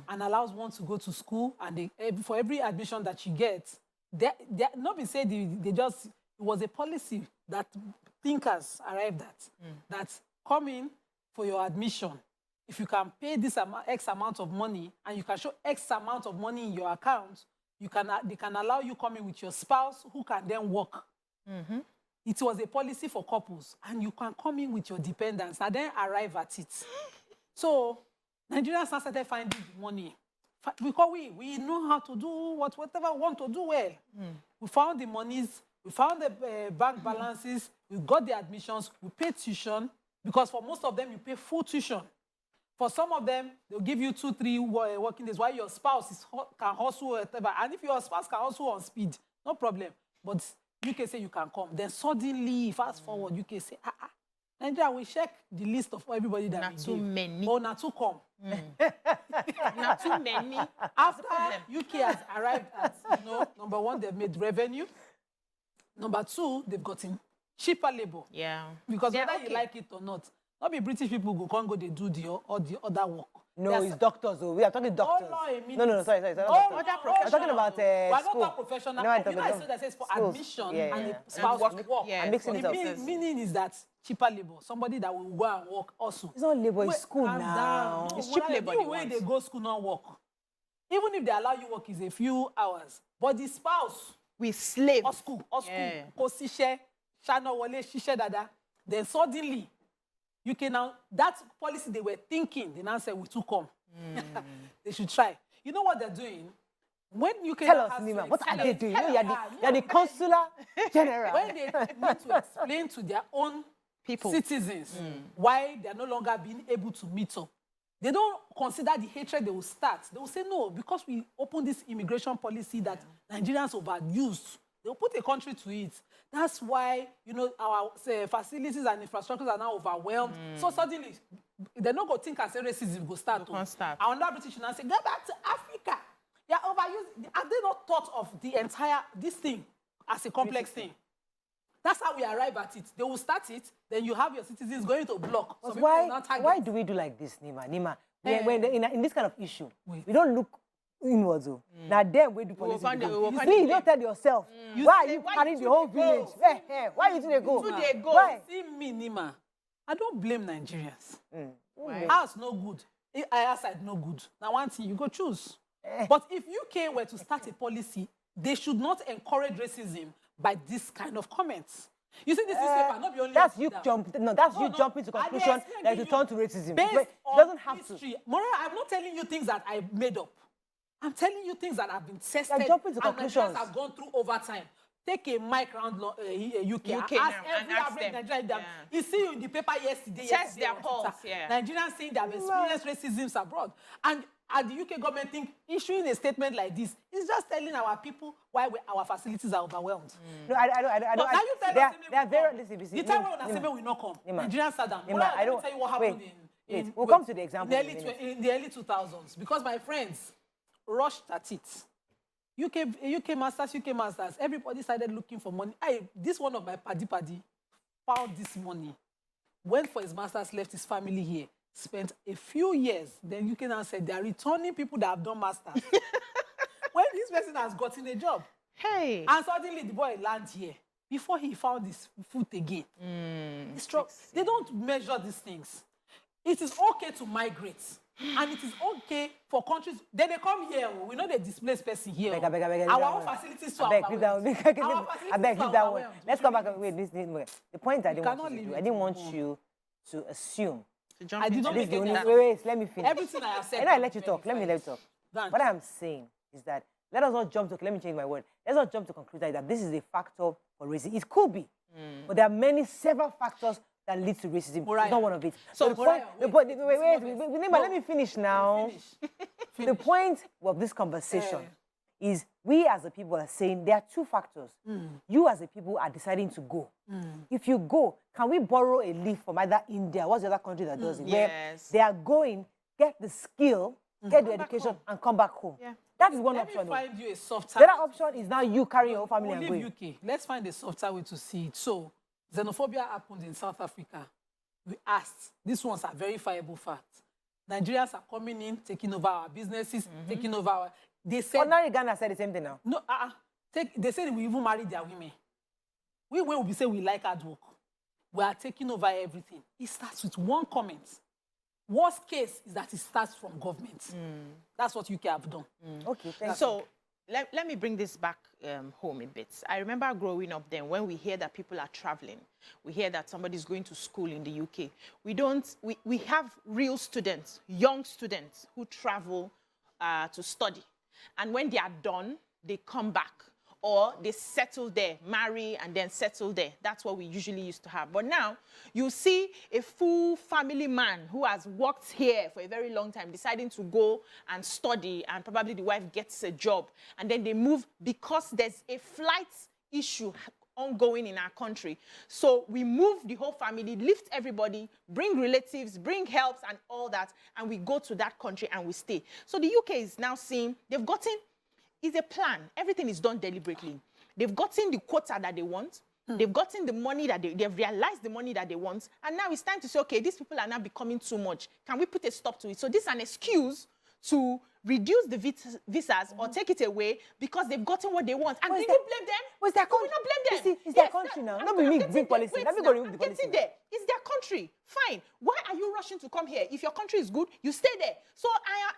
S3: and allows one to go to school, and for every admission that you get, they not be said they just, it was a policy that thinkers arrived at, that come in for your admission. If you can pay this X amount of money and you can show X amount of money in your account, they can allow you come in with your spouse who can then work. It was a policy for couples, and you can come in with your dependents and then arrive at it. So Nigerians now started finding the money. Because we know how to do whatever we want to do well. We found the monies, we found the bank balances, we got the admissions, we paid tuition, because for most of them, you pay full tuition. For some of them, they'll give you 2-3 working days while your spouse can hustle, whatever. And if your spouse can hustle on speed, no problem. But UK say you can come. Then suddenly, fast forward, UK say, Nigeria, we check the list of everybody that
S2: Not
S3: we
S2: too
S3: give.
S2: many.
S3: Oh, not too come.
S2: Not too many.
S3: After UK has arrived at, number one, they've made revenue. Number two, they've gotten cheaper labor.
S2: Yeah.
S3: Because
S2: They're
S3: whether you like it or not be British people who can't go, they do the other work.
S1: No, it's doctors, though. We are talking doctors.
S3: Oh, no, a minute.
S1: No, sorry.
S3: Oh,
S1: Doctors.
S3: other
S1: I'm talking about
S3: We're not
S1: school.
S3: talking professional.
S1: No, I'm
S3: You
S1: talking
S3: know, I
S1: about
S3: said that says for
S1: schools.
S3: admission
S1: Yeah.
S3: and a
S2: And
S3: spouse
S2: work.
S3: work.
S2: Yeah.
S1: I'm mixing it up.
S3: Meaning is that cheaper labor, somebody that will go and work also.
S1: It's not labor, it's school
S3: calm
S1: now.
S3: down.
S2: It's cheap labor
S3: You
S2: they
S3: way
S2: want.
S3: they go school, not work. Even if they allow you work, is a few hours. But the spouse,
S2: We slave.
S3: or school,
S2: Yeah.
S3: go sishe, shana wale, shishe dada. Then suddenly, you can now, that policy they were thinking, they now say, we too come. They should try. You know what they're doing? When you can
S1: Tell us, Nima, what are they doing? You're the consular general.
S3: when they need to explain to their own
S2: People.
S3: citizens why they're no longer being able to meet up, they don't consider the hatred they will start. They will say, no, because we opened this immigration policy that Nigerians overused. They'll put a country to it. That's why, our facilities and infrastructures are now overwhelmed. So suddenly, they're not going to think and say racism will start.
S2: It can't start.
S3: And another British now say, go back to Africa. They are overused. Have they not thought of the entire, this thing as a complex thing? That's how we arrive at it. They will start it, then you have your citizens going to block. So
S1: Why do we do like this, Nima? When in this kind of issue, we don't look inwards. Now them we do policy. You see, you don't tell yourself. Why are you carrying the whole village? Why you do they go? Why?
S3: See me, Nima. I don't blame Nigerians.
S2: Why?
S3: Ours no good. Our side no good. Now one thing, you go choose. But if UK were to start a policy, they should not encourage racism by this kind of comments. You see, this newspaper, not be only...
S1: That's you jumping to conclusion that you turn to racism. It doesn't have
S3: history. Moreover, I'm not telling you things that I made up. I'm telling you things that have been tested
S1: You're jumping to
S3: and
S1: conclusions.
S3: Nigerians have gone through over time. Take a mic round UK.
S2: UK
S3: Ask
S2: now,
S3: every
S2: and ask
S3: average
S2: them.
S3: Nigerian.
S2: Yeah.
S3: You see in the paper yesterday
S2: Test their
S3: on
S2: pulse,
S3: Twitter,
S2: yeah.
S3: Nigerians saying they have experienced racism abroad. And And the UK government think issuing a statement like this is just telling our people why our facilities are overwhelmed.
S1: No, I don't.
S3: But can you tell
S1: they
S3: us
S1: are very, listen,
S3: the time when Nasebe will not come, Nigerians sat down.
S1: Nima,
S3: Let me tell you what happened
S1: we'll come to the example
S3: in the early 2000s. Because my friends rushed at it. UK masters, everybody started looking for money. This one of my paddy found this money, went for his masters, left his family here, spent a few years. Then UK now said they are returning people that have done masters. When this person has gotten a job.
S2: Hey.
S3: And suddenly the boy lands here. Before he found his foot again. They don't measure these things. It is okay to migrate. And it is okay for countries. Then they come here. We know they displaced person here. Our own facilities to our
S1: Let's come back. Wait, the point I didn't want you to assume.
S3: I did not make it.
S1: Wait, let me finish.
S3: Everything I have said.
S1: And I let you talk. Let me talk. What I'm saying is that let us not jump to, let me change my word. Let's not jump to conclusion that this is a factor for racism. It could be, but there are several factors that lead to racism. It's not one of it. So let me finish now. The point of this conversation is we as a people are saying there are two factors. You as a people are deciding to go. If you go, can we borrow a leaf from either India? What's the other country that does it? Where they are going, get the skill, get the education, and come back home. Yeah. That is one option.
S3: Let me find you a softer.
S1: The other option is now you carry your whole family and
S3: leave
S1: going.
S3: UK. Let's find a softer way to see it. So, xenophobia happened in South Africa. We asked. These ones are verifiable facts. Nigerians are coming in, taking over our businesses, taking over our... They said...
S1: Ordinary Ghana said the same thing now.
S3: No, they said we even marry their women. When we say we like hard work, we are taking over everything. It starts with one comment. Worst case is that it starts from government. That's what UK have done.
S1: Okay, thank you.
S2: So let me bring this back home a bit. I remember growing up then when we hear that people are traveling, we hear that somebody's going to school in the UK. We have real students, young students who travel to study. And when they are done, they come back. Or they settle there, marry and then settle there. That's what we usually used to have. But now, you see a full family man who has worked here for a very long time, deciding to go and study, and probably the wife gets a job. And then they move because there's a flight issue ongoing in our country. So we move the whole family, lift everybody, bring relatives, bring helps and all that, and we go to that country and we stay. So the UK is now seeing, they've gotten... It's a plan. Everything is done deliberately. They've gotten the quota that they want. They've gotten the money that they've realized the money that they want. And now it's time to say, okay, these people are now becoming too much. Can we put a stop to it? So this is an excuse to reduce the visas or take it away because they've gotten what they want. And do you blame them?
S1: It's their country.
S2: We not blame them.
S1: It's their country now. Not me bring policy. Let me go remove the policy.
S2: Getting there. It's their country. Fine. Why are you rushing to come here? If your country is good, you stay there. So I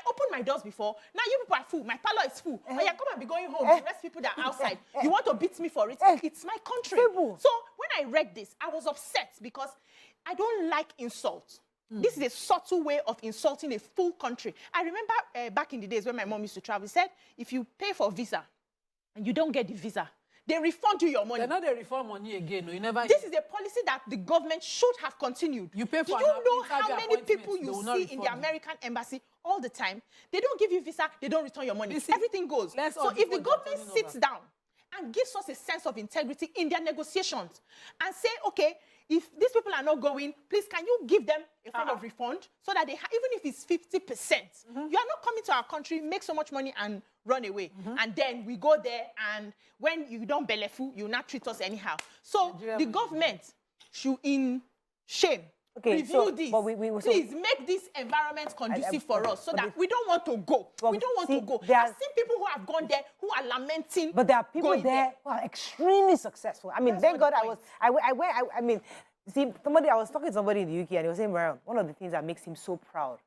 S2: opened my doors before. Now you people are full. My parlor is full. Oh yeah, come and be going home. The rest people that are outside. You want to beat me for it? It's my country. So when I read this, I was upset because I don't like insult. This is a subtle way of insulting a full country. I remember back in the days when my mom used to travel, said, if you pay for visa and you don't get the visa, they refund you your money.
S3: They're not they refund money again. No, you never.
S2: This is a policy that the government should have continued.
S3: You pay for.
S2: Do you know how many people you see in the American embassy all the time? They don't give you visa. They don't return your money. Everything goes. So if the government sits down and gives us a sense of integrity in their negotiations and say, okay, if these people are not going, please, can you give them a form of refund so that they even if it's 50%, you are not coming to our country, make so much money and run away. And then we go there and when you don't belefu, you not treat us anyhow. So the government should, in shame, review this. Please make this environment conducive for us so that we don't want to go. We don't want to go. I've seen people who have gone there who are lamenting.
S1: But there are people there who are extremely successful. I mean, thank God I mean, see, I was talking to somebody in the UK and he was saying, well, one of the things that makes him so proud,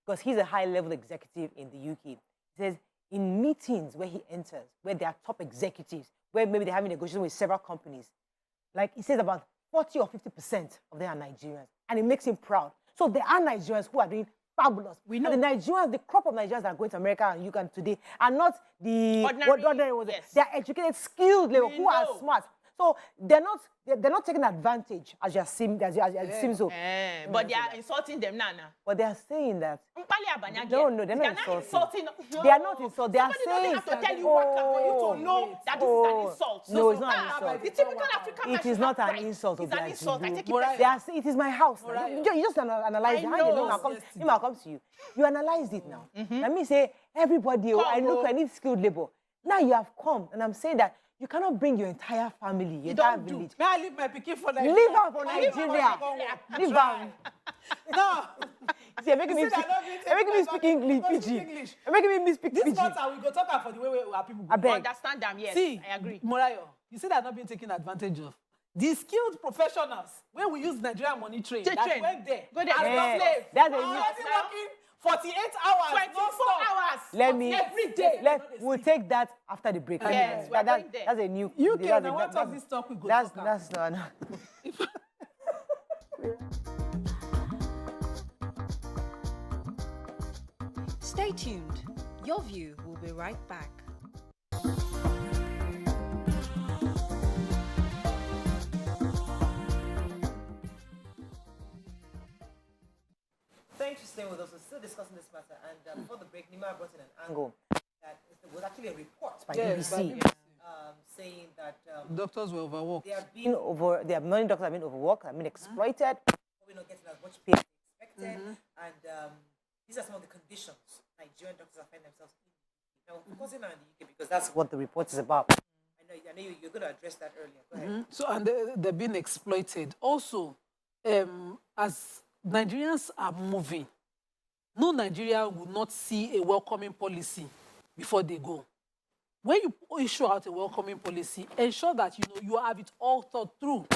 S1: because he's a high-level executive in the UK, he says, in meetings where he enters, where there are top executives, where maybe they're having negotiations with several companies, like he says about 40 or 50% of them are Nigerians. And it makes him proud. So there are Nigerians who are doing fabulous. We know. And the Nigerians, the crop of Nigerians that are going to America and UK today are not the ordinary ones. Yes. They are educated, skilled, who are smart. So they're not taking advantage as it seems so.
S2: But they are insulting them now.
S1: But they are saying that. No, they're not insulting.
S2: No.
S1: They are not insulting. They are
S2: Somebody
S1: saying.
S2: doesn't have to tell you what for you to know that this is an insult.
S1: No, it's not an insult.
S2: The typical African man
S1: It is
S2: should
S1: not
S2: have
S1: an
S2: right.
S1: insult.
S2: It's an insult. I take it
S1: They
S2: personally.
S1: are saying, it is my house. You just analyze it.
S2: I
S1: How
S2: know.
S1: you know I'll come to you. You analyzed it now. Let me say, everybody, I look, I need skilled labor. Now you have come, and I'm saying that you cannot bring your entire family, your entire village.
S3: May I leave my pikin for Nigeria?
S1: Leave her for Nigeria. Leave her.
S3: No.
S1: See, you're making me speak English, pidgin. You're making me speak pidgin.
S3: This month, we go talk about for the way our people go.
S1: I beg.
S2: Understand them, yes.
S3: See,
S2: I agree.
S3: Morayo, you say they're not being taken advantage of. The skilled professionals, when we use Nigerian money train, that went there.
S2: Go there.
S3: As
S1: Yeah,
S3: slaves.
S1: that's a
S3: Already
S1: new-
S3: working 48 hours.
S2: 24 hours.
S1: Let me.
S3: Every day.
S1: We'll take that after the break.
S2: Yes, we're going there.
S1: That's a new.
S3: UK,
S1: that's
S3: now
S1: a-
S3: what
S1: that's-
S3: of this talk we go
S1: That's
S3: talk
S1: no.
S4: Stay tuned. Your view will be right back.
S1: Thanks for staying with us. We're still discussing this matter, and before the break, Nima brought in an angle that it was actually a report by BBC saying that
S3: Doctors were overworked.
S1: many doctors have been overworked, have been exploited, probably not getting as much pay as expected, and these are some of the conditions Nigerian doctors are finding themselves in. Now, focusing on the UK because that's what the report is about. I know you're going to address that earlier. Go ahead.
S3: So, and they're being exploited. Also, as Nigerians are moving, no Nigerian will not see a welcoming policy before they go. When you issue out a welcoming policy, ensure that you have it all thought through.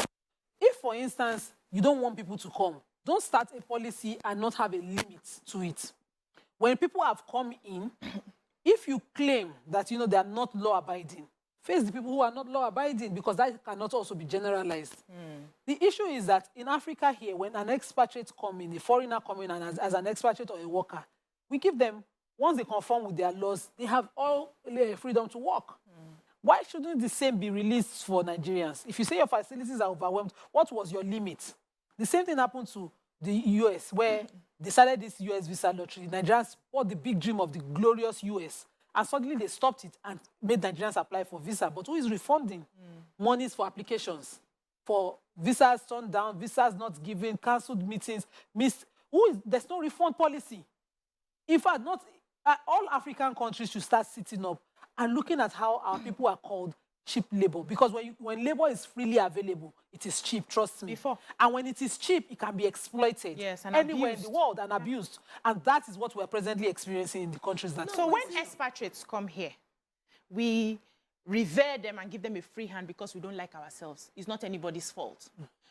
S3: If, for instance, you don't want people to come, don't start a policy and not have a limit to it. When people have come in, if you claim that they are not law-abiding, face the people who are not law-abiding, because that cannot also be generalized. The issue is that in Africa here, when an expatriate comes in, a foreigner comes in and as an expatriate or a worker, we give them, once they conform with their laws, they have all freedom to work. Why shouldn't the same be released for Nigerians? If you say your facilities are overwhelmed, what was your limit? The same thing happened to the US, where they started this US visa lottery. Nigerians bought the big dream of the glorious US, and suddenly they stopped it and made Nigerians apply for visa. But who is refunding monies for applications? For visas turned down, visas not given, cancelled meetings, missed. There's no refund policy. In fact, all African countries should start sitting up and looking at how our people are called cheap labor. Because when labor is freely available, it is cheap, trust me. And when it is cheap, it can be exploited
S2: and
S3: anywhere
S2: abused
S3: in the world and abused. And that is what we're presently experiencing in the countries that...
S2: So when expatriates come here, we revere them and give them a free hand because we don't like ourselves. It's not anybody's fault.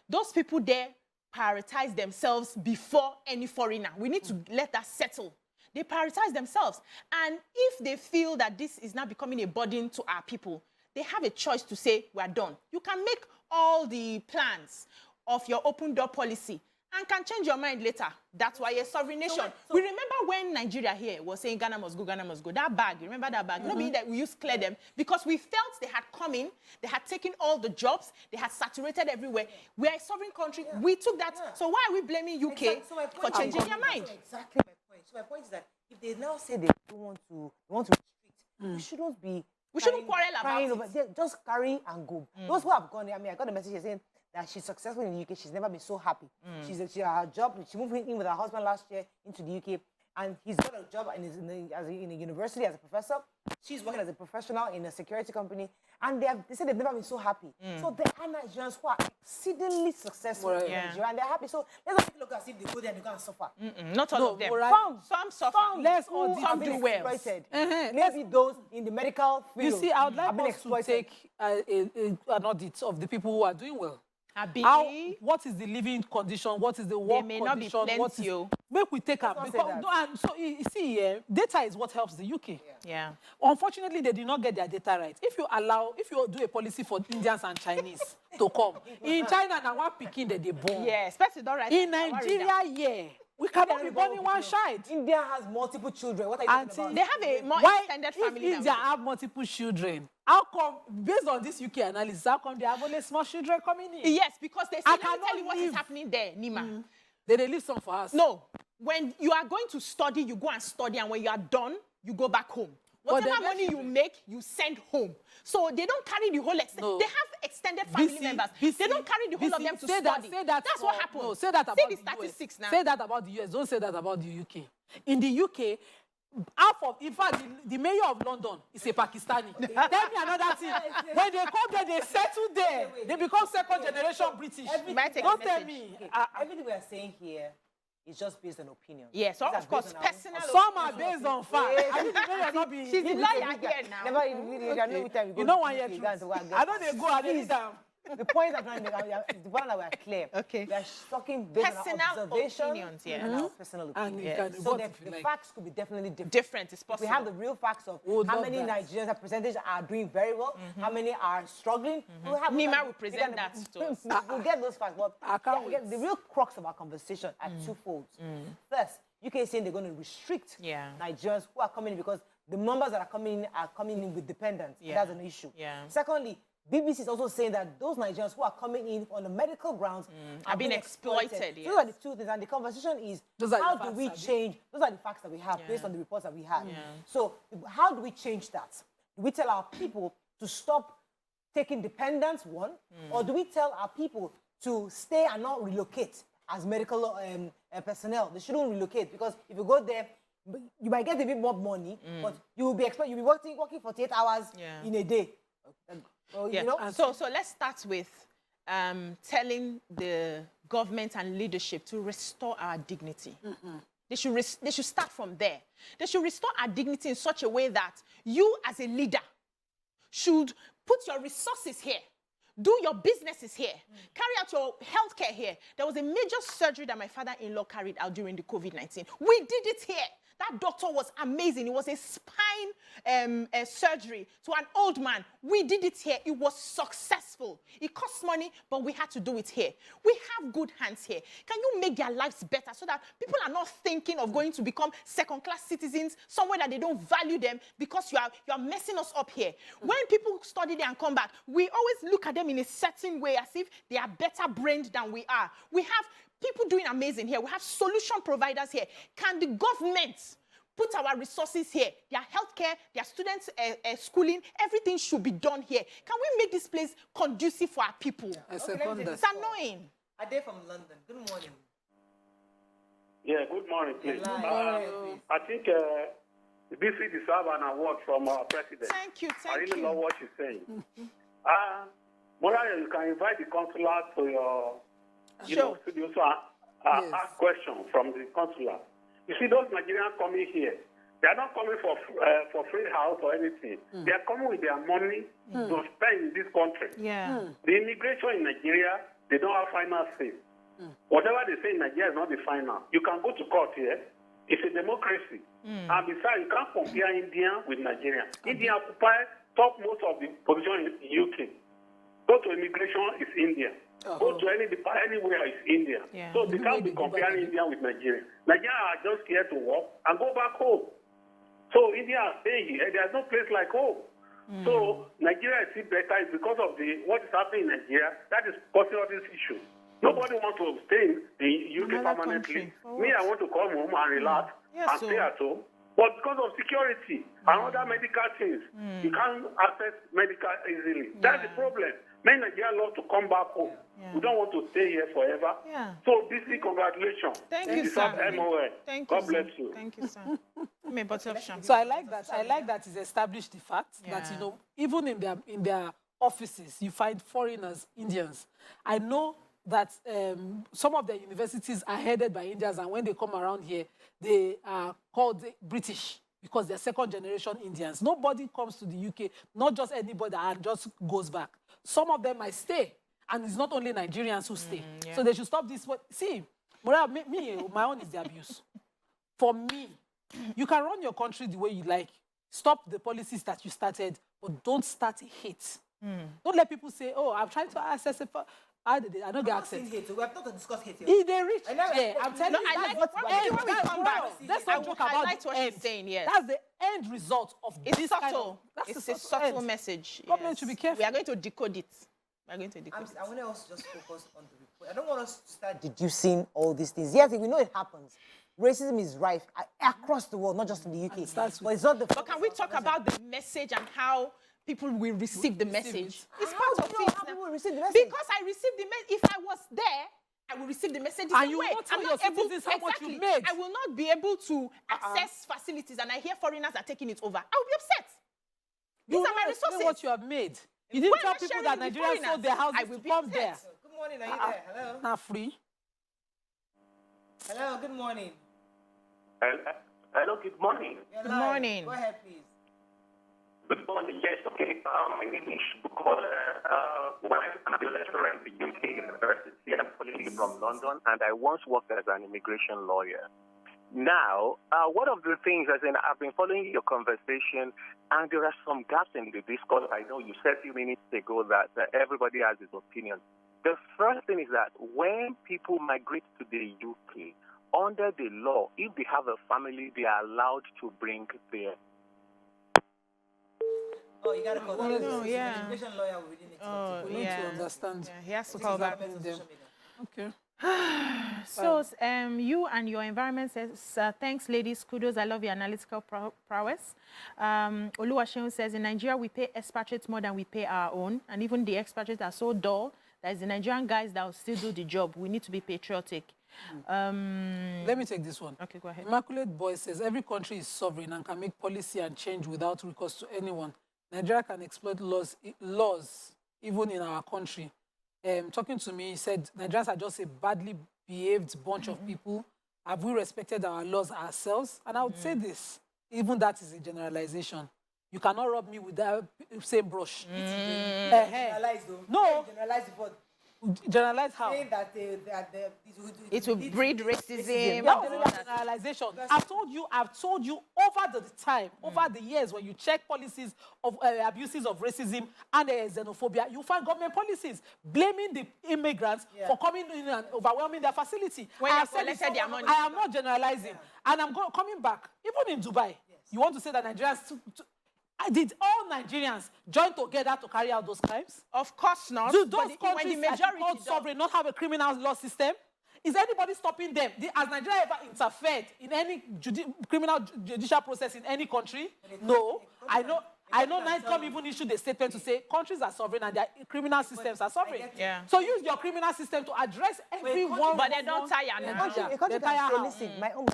S2: Those people there prioritize themselves before any foreigner. We need to let that settle. They prioritize themselves. And if they feel that this is now becoming a burden to our people, they have a choice to say, we're done. You can make all the plans of your open door policy and can change your mind later. That's why a sovereign nation. We remember when Nigeria here was saying Ghana must go, Ghana must go. That bag, you remember that bag? Not meaning that we used to clear them because we felt they had come in, they had taken all the jobs, they had saturated everywhere. We are a sovereign country. We took that. So why are we blaming UK for changing their mind?
S1: Exactly my point. So my point is that if they now say they want to restrict, we shouldn't be.
S2: We shouldn't quarrel about it.
S1: Just carry and go. Those who have gone, I mean, I got a message saying that she's successful in the UK. She's never been so happy. She her job. She moved in with her husband last year into the UK, and he's got a job and is in a university as a professor. She's working as a professional in a security company, and they said they've never been so happy. So there are Nigerians who are exceedingly successful in Nigeria, and they're happy. So let's not look as if they go there and they go and suffer.
S2: Not all of them. Some suffer.
S1: Some do well. Maybe those in the medical field.
S3: You see, I would like
S1: have been
S3: us to take an audit of the people who are doing well. What is the living condition? What is the work condition?
S2: They may not be plenty.
S3: Make we take up. So you see, data is what helps the UK.
S2: Yeah.
S3: Unfortunately, they did not get their data right. If you do a policy for Indians and Chinese to come, in China, now one picking that they born.
S2: Yeah, especially don't write.
S3: In Nigeria, We cannot be born in one child.
S1: India has multiple children. What are you talking about?
S2: They have a more
S3: Why,
S2: extended
S3: if
S2: family than
S3: India
S2: we do.
S3: have multiple children, how come, based on this UK analysis, how come they have only small children coming in?
S2: Yes, because they say,
S3: I
S2: let me
S3: cannot
S2: tell you what is
S3: live-
S2: happening there, Nima.
S3: They leave some for us.
S2: No, when you are going to study, you go and study, and when you are done, you go back home. Whatever
S3: then
S2: money you make, you send home. So they don't carry the whole extent.
S3: No.
S2: They have extended family members. They don't carry the whole of them to study. That's what happens.
S3: No, say that about
S2: See the
S3: the
S2: statistics
S3: US.
S2: now.
S3: Say that about the US. Don't say that about the UK. In the UK, half of, in fact, the mayor of London is a Pakistani. Tell me another thing. When they come there, they settle there. They become second generation British.
S2: Might take a
S3: Don't tell
S2: message.
S3: me.
S1: Okay, everything we are saying here is just based on opinion.
S2: Yes,
S1: These are
S2: of course,
S1: based on our-
S2: personal.
S3: Some are based on fact. I mean, the mayor not be.
S2: She's the lawyer here now.
S1: Never in video. I know which time
S3: You
S1: go
S3: know
S1: to
S3: one year
S1: UK,
S3: truth.
S1: go and go and get
S3: I know they go at any time.
S1: The point I'm trying to make, the point that we are clear.
S2: Okay.
S1: We are talking based
S2: Personal
S1: on our observation
S2: opinions, yeah.
S1: and our personal
S3: And
S1: opinions.
S3: you can
S1: So
S3: vote
S1: the,
S3: if you
S1: the
S3: like.
S1: facts could be definitely different.
S2: Different is
S1: If
S2: possible.
S1: we have the real facts of
S3: would
S1: how
S3: love
S1: many
S3: that.
S1: Nigerians, a percentage are doing very well, how many are struggling. We'll have
S2: Nima will present that to us.
S1: We'll get those facts. But
S3: I can't
S1: get the real crux of our conversation are twofold. First, UK is saying they're going to restrict
S2: Yeah.
S1: Nigerians who are coming in because the numbers that are coming in with dependents.
S2: Yeah.
S1: That's an issue.
S2: Yeah.
S1: Secondly, BBC is also saying that those Nigerians who are coming in on the medical grounds
S2: Are being exploited,
S1: Those are the two things. And the conversation is,
S3: Those are the
S1: how do
S3: facts,
S1: we
S3: Abi.
S1: change? Those are the facts that we have
S2: Yeah.
S1: based on the reports that we had.
S2: Yeah.
S1: So how do we change that? Do we tell our people to stop taking dependents, one? Or do we tell our people to stay and not relocate as medical personnel? They shouldn't relocate because if you go there, you might get a bit more money, but you'll be working 48 hours
S2: Yeah.
S1: in a day.
S2: Yeah.
S1: You know?
S2: So let's start with telling the government and leadership to restore our dignity. They should start from there. They should restore our dignity in such a way that you as a leader should put your resources here. Do your businesses here. Carry out your healthcare here. There was a major surgery that my father-in-law carried out during the COVID-19. We did it here. That doctor was amazing. It was a spine surgery to an old man. We did it here. It was successful. It cost money, but we had to do it here. We have good hands here. Can you make their lives better so that people are not thinking of going to become second-class citizens somewhere that they don't value them because you are messing us up here? When people study there and come back, we always look at them in a certain way as if they are better brained than we are. We have people doing amazing here. We have solution providers here. Can the government put our resources here? Their healthcare, their students' schooling, everything should be done here. Can we make this place conducive for our people?
S3: I
S1: Okay, let me
S3: second
S1: take
S3: that.
S1: this
S2: It's annoying.
S1: Ade from London. Good morning.
S7: Yeah, good morning, please.
S1: Hello.
S7: I think BC deserves an award from our president.
S2: Thank you,
S7: I
S2: thank
S7: really love
S2: you.
S7: what she's saying. Mola, you can invite the consular to your
S2: Sure.
S7: studio to
S3: Yes.
S7: ask questions from the consular. You see, those Nigerians coming here, they are not coming for free house or anything. They are coming with their money to spend in this country.
S2: Yeah.
S7: The immigration in Nigeria, they don't have final say. Whatever they say in Nigeria is not the final. You can go to court here. It's a democracy. And besides, you can't compare India with Nigeria. India occupies top most of the position in UK. Go to immigration, it's India. Go to anywhere, it's India.
S2: Yeah.
S7: So they can't be comparing India with Nigeria. Nigeria are just here to work and go back home. So India are staying here. There's no place like home. So Nigeria is still better is because of what is happening in Nigeria. That is causing all this issue. Nobody wants to stay in UK
S2: Another
S7: permanently.
S2: country.
S7: Me, I want to come home and relax
S2: Yeah,
S7: and
S2: so-
S7: stay at home. But because of security and other medical things, you can't access medical easily. That's the problem. Many Nigerians love to come back home.
S2: Yeah.
S7: We don't want to stay here forever.
S2: Yeah.
S7: So, BC, congratulations.
S2: Thank
S7: You
S2: you,
S7: deserve
S2: sir.
S7: MOA.
S2: Thank you,
S7: God bless
S2: sir.
S7: you.
S2: Thank you, sir. Give me a bottle of champagne.
S3: So I like that. I like that it's established the fact that,
S2: Yeah.
S3: even in their offices, you find foreigners, Indians. I know that some of the universities are headed by Indians, and when they come around here, they are called British because they're second-generation Indians. Nobody comes to the UK, not just anybody, and just goes back. Some of them might stay, and it's not only Nigerians who stay.
S2: yeah.
S3: So they should stop this. See, Mura, my own is the abuse. For me, you can run your country the way you like. Stop the policies that you started, but don't start hate. Don't let people say, oh, I'm trying to access it. How did they? I don't get
S1: I'm not
S3: access.
S1: saying hate. We have not to discuss hate.
S3: If they reach
S1: I never-
S3: there, I'm telling
S2: No,
S3: you,
S2: I
S3: that's
S2: like
S3: what
S2: when
S3: end.
S2: we come back.
S3: Let's
S2: I
S3: not
S2: will
S3: joke about
S2: highlight
S3: the
S2: what
S3: end.
S2: she's saying, yes.
S3: That's the end result of
S2: It's
S3: this
S2: subtle.
S3: kind of. That's
S2: It's
S3: the
S2: a subtle
S3: end.
S2: message.
S3: Government
S2: yes.
S3: should be careful.
S2: We are going to decode it. We are going to decode it.
S1: I want us to just focus on the report. I don't want us to start deducing all these things. Yes, we know it happens. Racism is rife across the world, not just in the UK. But it's not the.
S2: But can we talk about the message and how people will receive the message? It's part of it.
S1: How people will receive the message?
S2: Because I received the message. If I was there, I will receive the message the
S3: And
S2: same
S3: you
S2: way.
S3: will not tell
S2: I'm
S3: your
S2: not able,
S3: citizens how much
S2: exactly.
S3: you've made.
S2: I will not be able to access facilities, and I hear foreigners are taking it over. I will be upset.
S3: You
S2: These are my
S3: will explain
S2: resources.
S3: what you have made. You didn't
S2: Why
S3: tell
S2: am I
S3: people
S2: sharing
S3: that
S2: with
S3: Nigerians sold
S2: foreigners?
S3: their
S2: I
S3: houses
S2: will
S3: to
S2: be
S3: come
S2: upset.
S3: there.
S1: Good morning. Are you there? Hello.
S3: Not free.
S1: Hello. Good morning.
S7: Hello, good morning.
S1: You're
S2: Good
S1: live.
S2: morning.
S1: Go ahead, please.
S7: Good morning. Yes, okay. My name is Bukola. I'm a lecturer in the UK University. I'm calling you from London, and I once worked as an immigration lawyer. Now, one of the things, as in, I've been following your conversation, and there are some gaps in the discourse. I know you said a few minutes ago that everybody has his opinion. The first thing is that when people migrate to the UK, under the law, if they have a family, they are allowed to bring their.
S1: Oh, you gotta call that.
S2: no,
S1: He's
S2: yeah.
S1: an immigration lawyer. We didn't
S2: Oh,
S3: We need to understand.
S2: Yeah, he has to
S1: This
S2: call
S1: is
S2: back.
S1: happening on social media.
S3: Okay.
S2: So, you and your environment says, thanks, ladies. Kudos. I love your analytical prowess. Oluwaseun says, in Nigeria, we pay expatriates more than we pay our own. And even the expatriates are so dull that it's the Nigerian guys that will still do the job. We need to be patriotic.
S3: Let me take this one.
S2: Okay, go ahead.
S3: Immaculate Boy says, every country is sovereign and can make policy and change without recourse to anyone. Nigeria can exploit laws even in our country. Talking to me, he said, Nigerians are just a badly behaved bunch of people. Have we respected our laws ourselves? And I would say this, even that is a generalization. You cannot rub me with that same brush.
S1: Generalize though.
S3: No.
S1: Generalize before.
S3: Generalize how?
S1: Saying that
S2: It will breed racism.
S3: That was a generalization. I've told you over the time, over the years, when you check policies of abuses of racism and xenophobia, you find government policies blaming the immigrants for coming in and overwhelming their facility.
S2: When
S3: I
S2: they
S3: have said
S2: collected
S3: this,
S2: their money.
S3: I am not generalizing. And I'm coming back. Even in Dubai, you want to say that Nigerians... Did all Nigerians join together to carry out those crimes?
S2: Of course not.
S3: Do those
S2: but
S3: countries
S2: when the majority
S3: called sovereign not have a criminal law system? Is anybody stopping them? Has Nigeria ever interfered in any criminal judicial process in any country? No. I know NICOM even issued a statement to say countries are sovereign and their criminal systems are sovereign.
S2: Yeah.
S3: So use your criminal system to address everyone.
S2: But they don't tire now.
S1: A country can say, listen, my own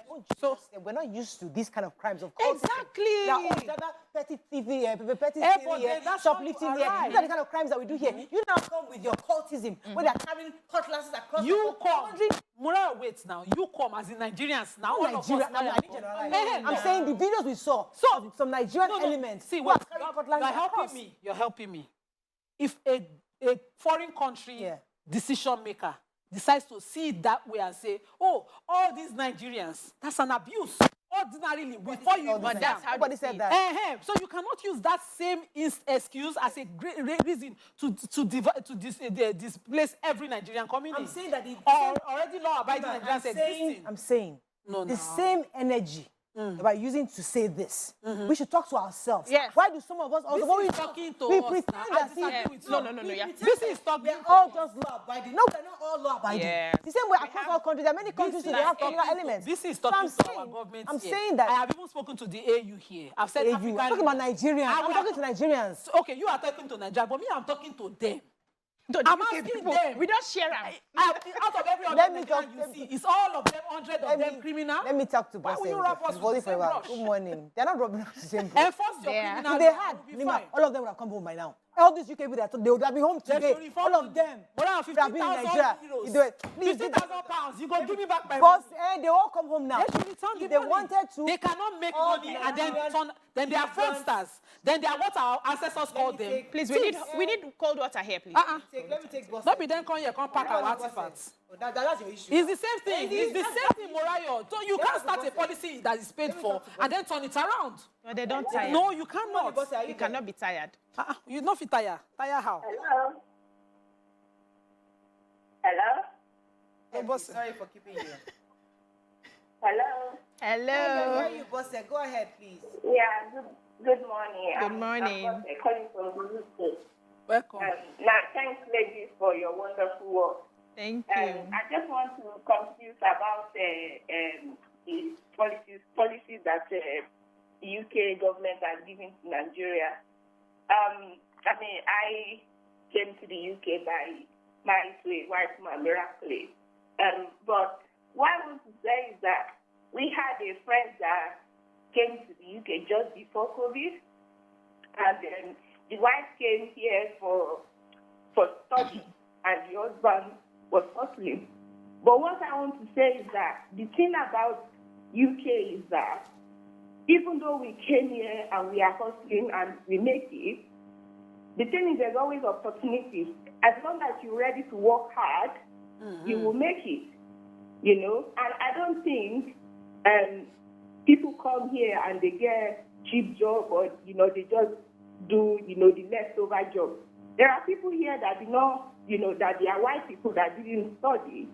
S1: we're not used to this kind of crimes of cultism.
S2: Exactly.
S1: There are other petty thieving here, petty
S3: but
S1: stealing here,
S3: then that's
S1: shoplifting
S3: not
S1: here.
S3: right.
S1: These are the kind of crimes that we do here. You now come with your cultism, where they're carrying cutlasses across
S3: You
S1: the
S3: come.
S1: country.
S3: Mura, wait now. You come as in Nigerians. Now all of us
S1: Nigeria,
S3: now
S1: I
S3: are
S1: didn't
S3: come.
S1: generalize. I'm saying the videos we saw,
S3: So-
S1: some Nigerian elements.
S3: See,
S1: who
S3: wait,
S1: are carrying
S3: you're
S1: cutlasses across.
S3: helping me. You're helping me. If a foreign country decision maker decides to see it that way and say, oh, all these Nigerians, that's an abuse. Ordinarily, before you
S2: But that's how
S1: Nobody
S2: they see
S1: said
S2: it.
S1: that.
S3: So you cannot use that same excuse as a great reason to displace every Nigerian community.
S1: I'm saying that
S3: already law-abiding Nigerians existing.
S1: I'm saying the same energy that we're using to say this. We should talk to ourselves.
S2: Yes.
S1: Why do some of us also
S3: This is talking to
S1: we
S3: us
S1: pretend
S3: now. I
S1: that
S3: disagree with you.
S2: No. Yeah.
S3: This is talking
S1: we're
S3: to
S1: all
S3: us.
S1: just law abiding. No, we're not all law abiding.
S2: Yes.
S1: The same way across all countries, there are many countries
S3: This
S1: that
S3: is
S1: have criminal
S3: talking to-
S1: elements.
S3: This is
S1: So
S3: talking
S1: I'm
S3: to
S1: saying,
S3: our government
S1: I'm
S3: here.
S1: saying that
S3: I have even spoken to the AU here. I've said
S1: AU,
S3: African.
S1: I'm talking about Nigerians.
S3: I
S1: I'm
S3: will-
S1: talking to Nigerians.
S3: Okay, you are talking to Nigeria, but me, I'm talking to them.
S2: The
S3: I'm
S2: UK
S3: asking
S2: people,
S3: them.
S2: we don't share them.
S3: Out of every
S1: Let
S3: other
S1: me
S3: Nigerian
S1: talk-
S3: you see, it's all of them, 100 of them criminal.
S1: Let me talk to
S3: Why
S1: Boss.
S3: will you wrap us with the same brush?
S1: Good morning. They're not rubbing us the same brush.
S3: Enforce your
S2: Yeah.
S3: criminal
S1: If they
S3: law,
S1: had,
S3: we'll be
S1: Nima,
S3: fine.
S1: all of them would have come home by now. All these UK people, they would have been home
S3: They
S1: today.
S3: should reform
S1: All of them.
S3: More than
S1: would have been in
S3: 50,000
S1: Nigeria.
S3: euros.
S1: If they were- please,
S3: 50,000 pounds. You go give me back my
S1: Boss,
S3: money.
S1: they all come home now.
S3: They should return
S1: If
S3: the
S1: they
S3: money.
S1: wanted to,
S3: They cannot make
S1: all
S3: money
S1: the
S3: and then
S1: Nigerian
S3: then they are
S1: immigrants-
S3: fraudsters. Then they are what our ancestors called them.
S2: Please,
S3: See,
S2: we need cold water here, please.
S1: let me take Boss.
S3: Don't be then come here, come pack our artifacts.
S1: That's your issue.
S3: It's the same thing. It's the same thing, Morayo. So you can't start a policy that is paid for and then turn it around.
S2: No, they don't tire.
S3: No, you cannot.
S2: You cannot be tired.
S3: You not fit tire. Tire how?
S8: Hello. Hello?
S1: Hey, boss, sorry for keeping you.
S8: Hello?
S1: I can
S2: Hello.
S1: hear you, boss. Go ahead, please.
S8: Yeah, good morning.
S2: Good morning.
S8: I'm calling from Buhari State.
S3: Welcome.
S8: Now, thanks, ladies, for your wonderful work.
S2: Thank you.
S8: I just want to confuse about the policies that the UK government are giving to Nigeria. I came to the UK by married to a white man, miraculously. But what I want to say is that we had a friend that came to the UK just before COVID, and then the wife came here for study, and the husband was hustling. But what I want to say is that the thing about UK is that even though we came here and we are hustling and we make it, the thing is there's always opportunities. As long as you're ready to work hard, you will make it, And I don't think people come here and they get cheap job or, they just do, the leftover job. There are people here that that they are white people that didn't study,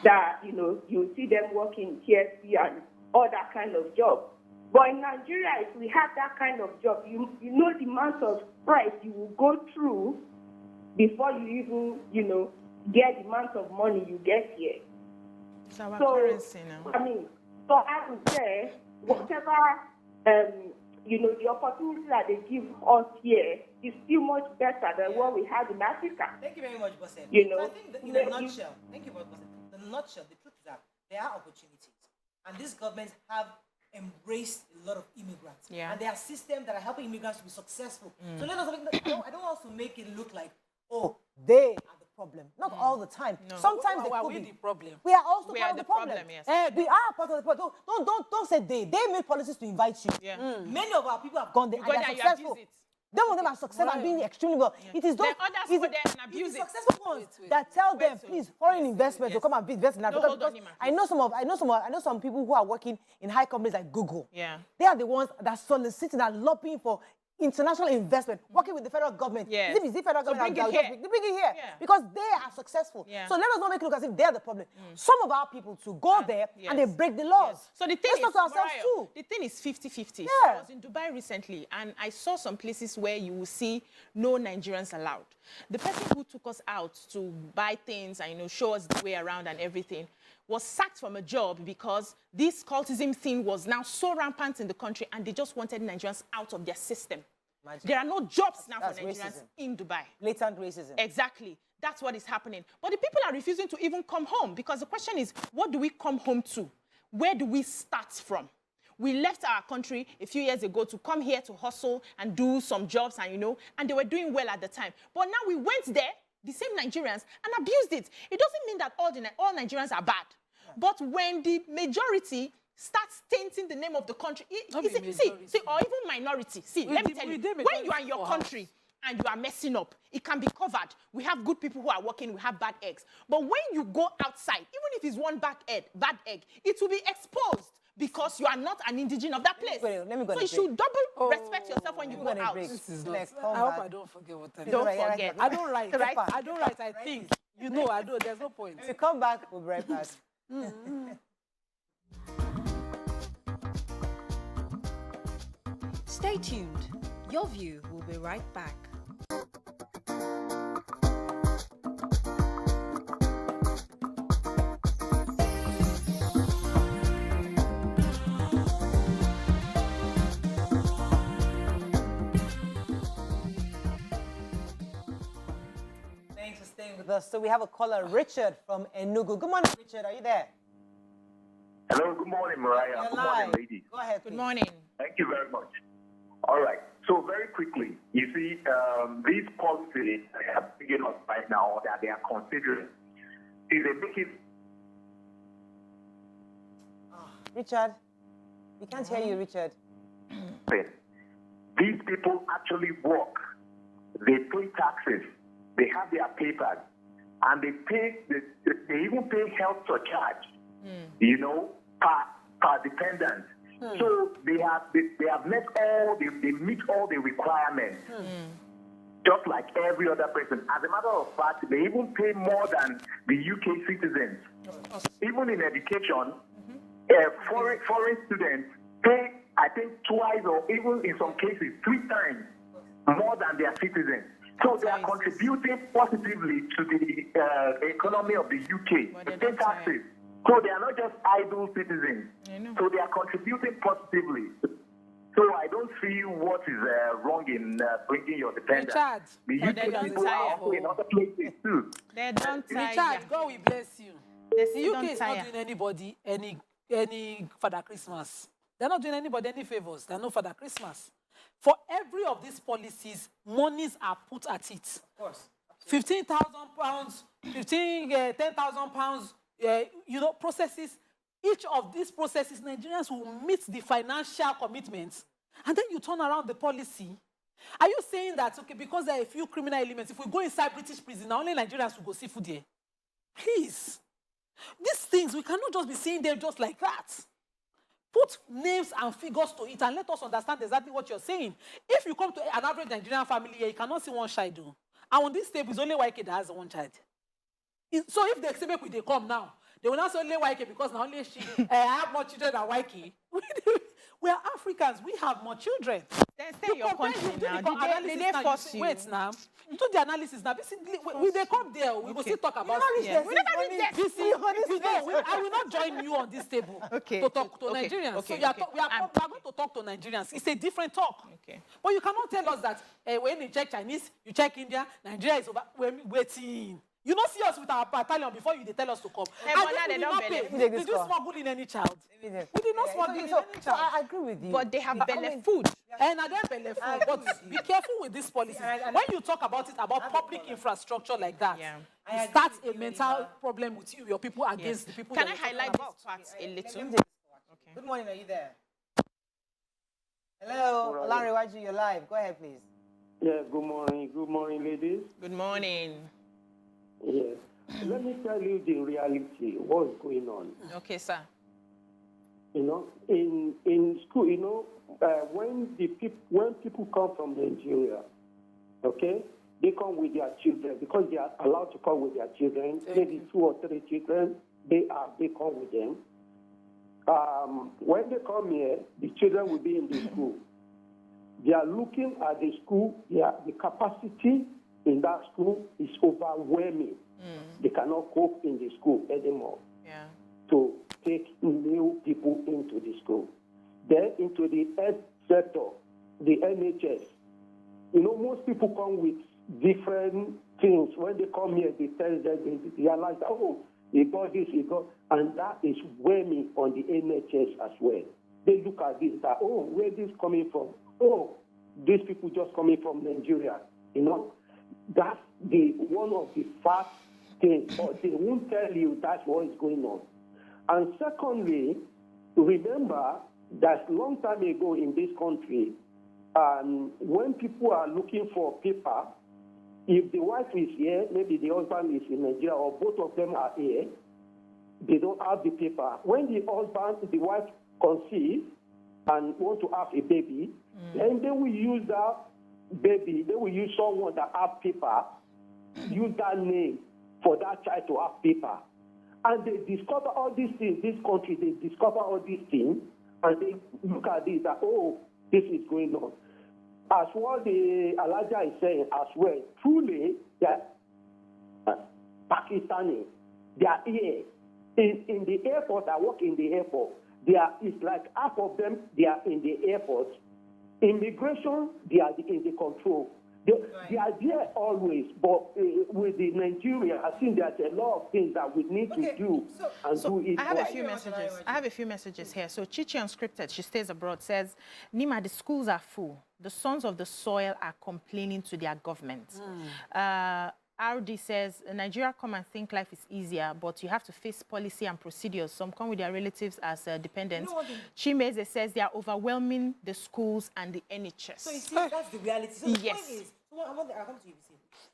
S8: that, you see them working TSC and all that kind of job. But in Nigeria, if we have that kind of job, you know the amount of price you will go through before you even, get the amount of money you get here.
S2: It's our currency now.
S8: So I would say, whatever, the opportunity that they give us here is still much better than what we have in Africa.
S1: Thank you very much, Bosse. So I think that in a nutshell, thank you, Bosse. In a nutshell, the truth is that there are opportunities. And these governments have embraced a lot of immigrants.
S2: Yeah.
S1: And there are systems that are helping immigrants to be successful. So let us, I don't want to make it look like, they are the problem. Not all the time. No. Sometimes they could be
S3: the problem.
S1: We are also part of the problem.
S2: Yes.
S1: We are part of the problem. Don't say they. They make policies to invite you.
S2: Yeah.
S1: Many of our people have gone there and they are
S2: you
S1: successful.
S2: abuse it.
S1: Some of them are successful and doing extremely well.
S2: Yeah.
S1: It is those
S2: others go there and abuse it.
S1: successful ones that tell them, please, foreign investment to come and invest in Africa.
S2: Hold on,
S1: Because I know some people who are working in high companies like Google.
S2: Yeah.
S1: They are the ones that are soliciting and lobbying for international investment, working with the federal government.
S2: Yes.
S1: Is the federal government
S2: bring it here.
S1: they bring it here
S2: Yeah.
S1: because they are successful.
S2: Yeah.
S1: So let us not make it look as if they're the problem. Some of our people to go there and they break the laws.
S2: Yes. So the thing
S1: Let's
S2: is,
S1: talk to ourselves
S2: Mariah,
S1: too.
S2: the thing is 50-50.
S1: Yeah.
S2: I was in Dubai recently and I saw some places where you will see no Nigerians allowed. The person who took us out to buy things and show us the way around and everything was sacked from a job because this cultism thing was now so rampant in the country and they just wanted Nigerians out of their system.
S1: Imagine.
S2: There are no jobs now
S1: That's
S2: for Nigerians
S1: racism.
S2: in Dubai.
S1: Blatant racism.
S2: Exactly. That's what is happening. But the people are refusing to even come home because the question is, what do we come home to? Where do we start from? We left our country a few years ago to come here to hustle and do some jobs and they were doing well at the time. But now we went there, the same Nigerians, and abused it. It doesn't mean that all Nigerians are bad. Yeah. But when the majority starts tainting the name of the country. Or even minority. Let me tell you, when you are in your country and you are messing up, it can be covered. We have good people who are working, we have bad eggs. But when you go outside, even if it's one bad egg, it will be exposed because you are not an indigenous of that place.
S1: Let me go
S2: so you should double respect yourself when you go out.
S3: This is not, I hope I don't forget what I mean.
S2: Don't forget.
S3: I don't write. I don't write, I think. I don't. There's no point.
S1: When we come back, we'll be right back.
S4: Stay tuned. Your View will be right back.
S1: Thanks for staying with us. So we have a caller, Richard from Enugu. Good morning, Richard. Are you there?
S9: Hello, good morning, Mariah.
S1: You're
S9: Good
S1: live.
S9: morning, ladies.
S1: Go ahead,
S2: Good
S1: please.
S2: morning.
S9: Thank you very much. All right. So very quickly, you see, these policies they are big enough right now that they are considering. Is they make it.
S1: Richard, we can't hear you, Richard.
S9: These people actually work. They pay taxes. They have their papers, and they pay. They even pay health surcharge. Per dependent. So they have met all. They meet all the requirements. just like every other person. As a matter of fact, they even pay more than the UK citizens. Even in education, foreign students pay, I think, twice or even in some cases 3 times more than their citizens. So they are contributing positively to the economy of the UK. They pay taxes. So they are not just idle citizens. So they are contributing positively. So I don't see what is wrong in bringing your dependents. The UK people are also in other places too.
S2: They don't tire.
S3: Richard, God will bless you. The UK is not
S2: tire.
S3: doing anybody any Father Christmas. They're not doing anybody any favors. They're no Father Christmas. For every of these policies, monies are put at it.
S1: Of course.
S3: £15,000, 10,000 pounds, processes. Each of these processes, Nigerians will meet the financial commitments. And then you turn around the policy. Are you saying that, okay, because there are a few criminal elements, if we go inside British prison, only Nigerians will go see food there? Please. These things, we cannot just be saying them just like that. Put names and figures to it and let us understand exactly what you're saying. If you come to an average Nigerian family here, you cannot see one child. And on this table, it's only YK that has one child. So if they say, they come now, they will not say only YK because now only she I have more children than YK. We are Africans. We have more children.
S2: Then stay in your country now. Did they force you?
S3: Wait now. You do the analysis now. We they come there. We will still talk about it.
S2: We never reach there.
S3: I will not join you on this table to talk to Nigerians. So we are going to talk to Nigerians. It's a different talk. Okay. But you cannot tell us that when you check Chinese, you check India, Nigeria is over. We're waiting. You don't see us with our battalion before you tell us to come.
S2: Hey,
S3: and they not pay. Did you smuggle in any child? We did not smuggle in any child.
S1: I agree with you.
S2: But they have belly food.
S3: And I don't belly food. But be careful with this policy. When you talk about it, about public infrastructure like that, it starts a mental problem with you, your people against the people.
S2: Can I highlight this part a little?
S1: Okay. Good morning, are you there? Hello, Olanrewaju, you're live. Go ahead, please.
S10: Yeah, good morning. Good morning, ladies.
S2: Good morning.
S10: Yes. Let me tell you the reality, what's going on.
S2: Okay, sir.
S10: In school, when people come from Nigeria, okay, they come with their children because they are allowed to come with their children. Maybe 2 or 3 children, they come with them. When they come here, the children will be in the school. They are looking at the school. The capacity in that school is overwhelming. They cannot cope in the school anymore.
S2: Yeah.
S10: To take new people into the school. Then into the health sector, the NHS. Most people come with different things. When they come here, they tell them, they realize, he got this, and that is weighing on the NHS as well. They look at this, that, where this coming from? These people just coming from Nigeria. That's one of the fact things, but they won't tell you that's what is going on. And secondly, remember that long time ago in this country, when people are looking for paper, if the wife is here, maybe the husband is in Nigeria, or both of them are here, they don't have the paper. When the wife conceives and want to have a baby, then they will use that baby, they will use someone that have paper, use that name for that child to have paper. And they discover all these things, this country, they discover all these things, and they look at this, that, this is going on. As what the Elijah is saying as well, truly, they are Pakistani. They are here. In the airport, I work in the airport. It's like half of them, they are in the airport. Immigration, they are in the control. They are there always, but with the Nigeria, I think there's a lot of things that we need to do and do it.
S2: I have a few messages here. So Chichi Unscripted, she stays abroad, says, Nima, the schools are full. The sons of the soil are complaining to their government. RD says, Nigeria come and think life is easier, but you have to face policy and procedures. Some come with their relatives as dependents. Chimeze says they are overwhelming the schools and the NHS.
S1: So you see, that's the reality. So the
S2: yes.
S1: point is, I'll come to you,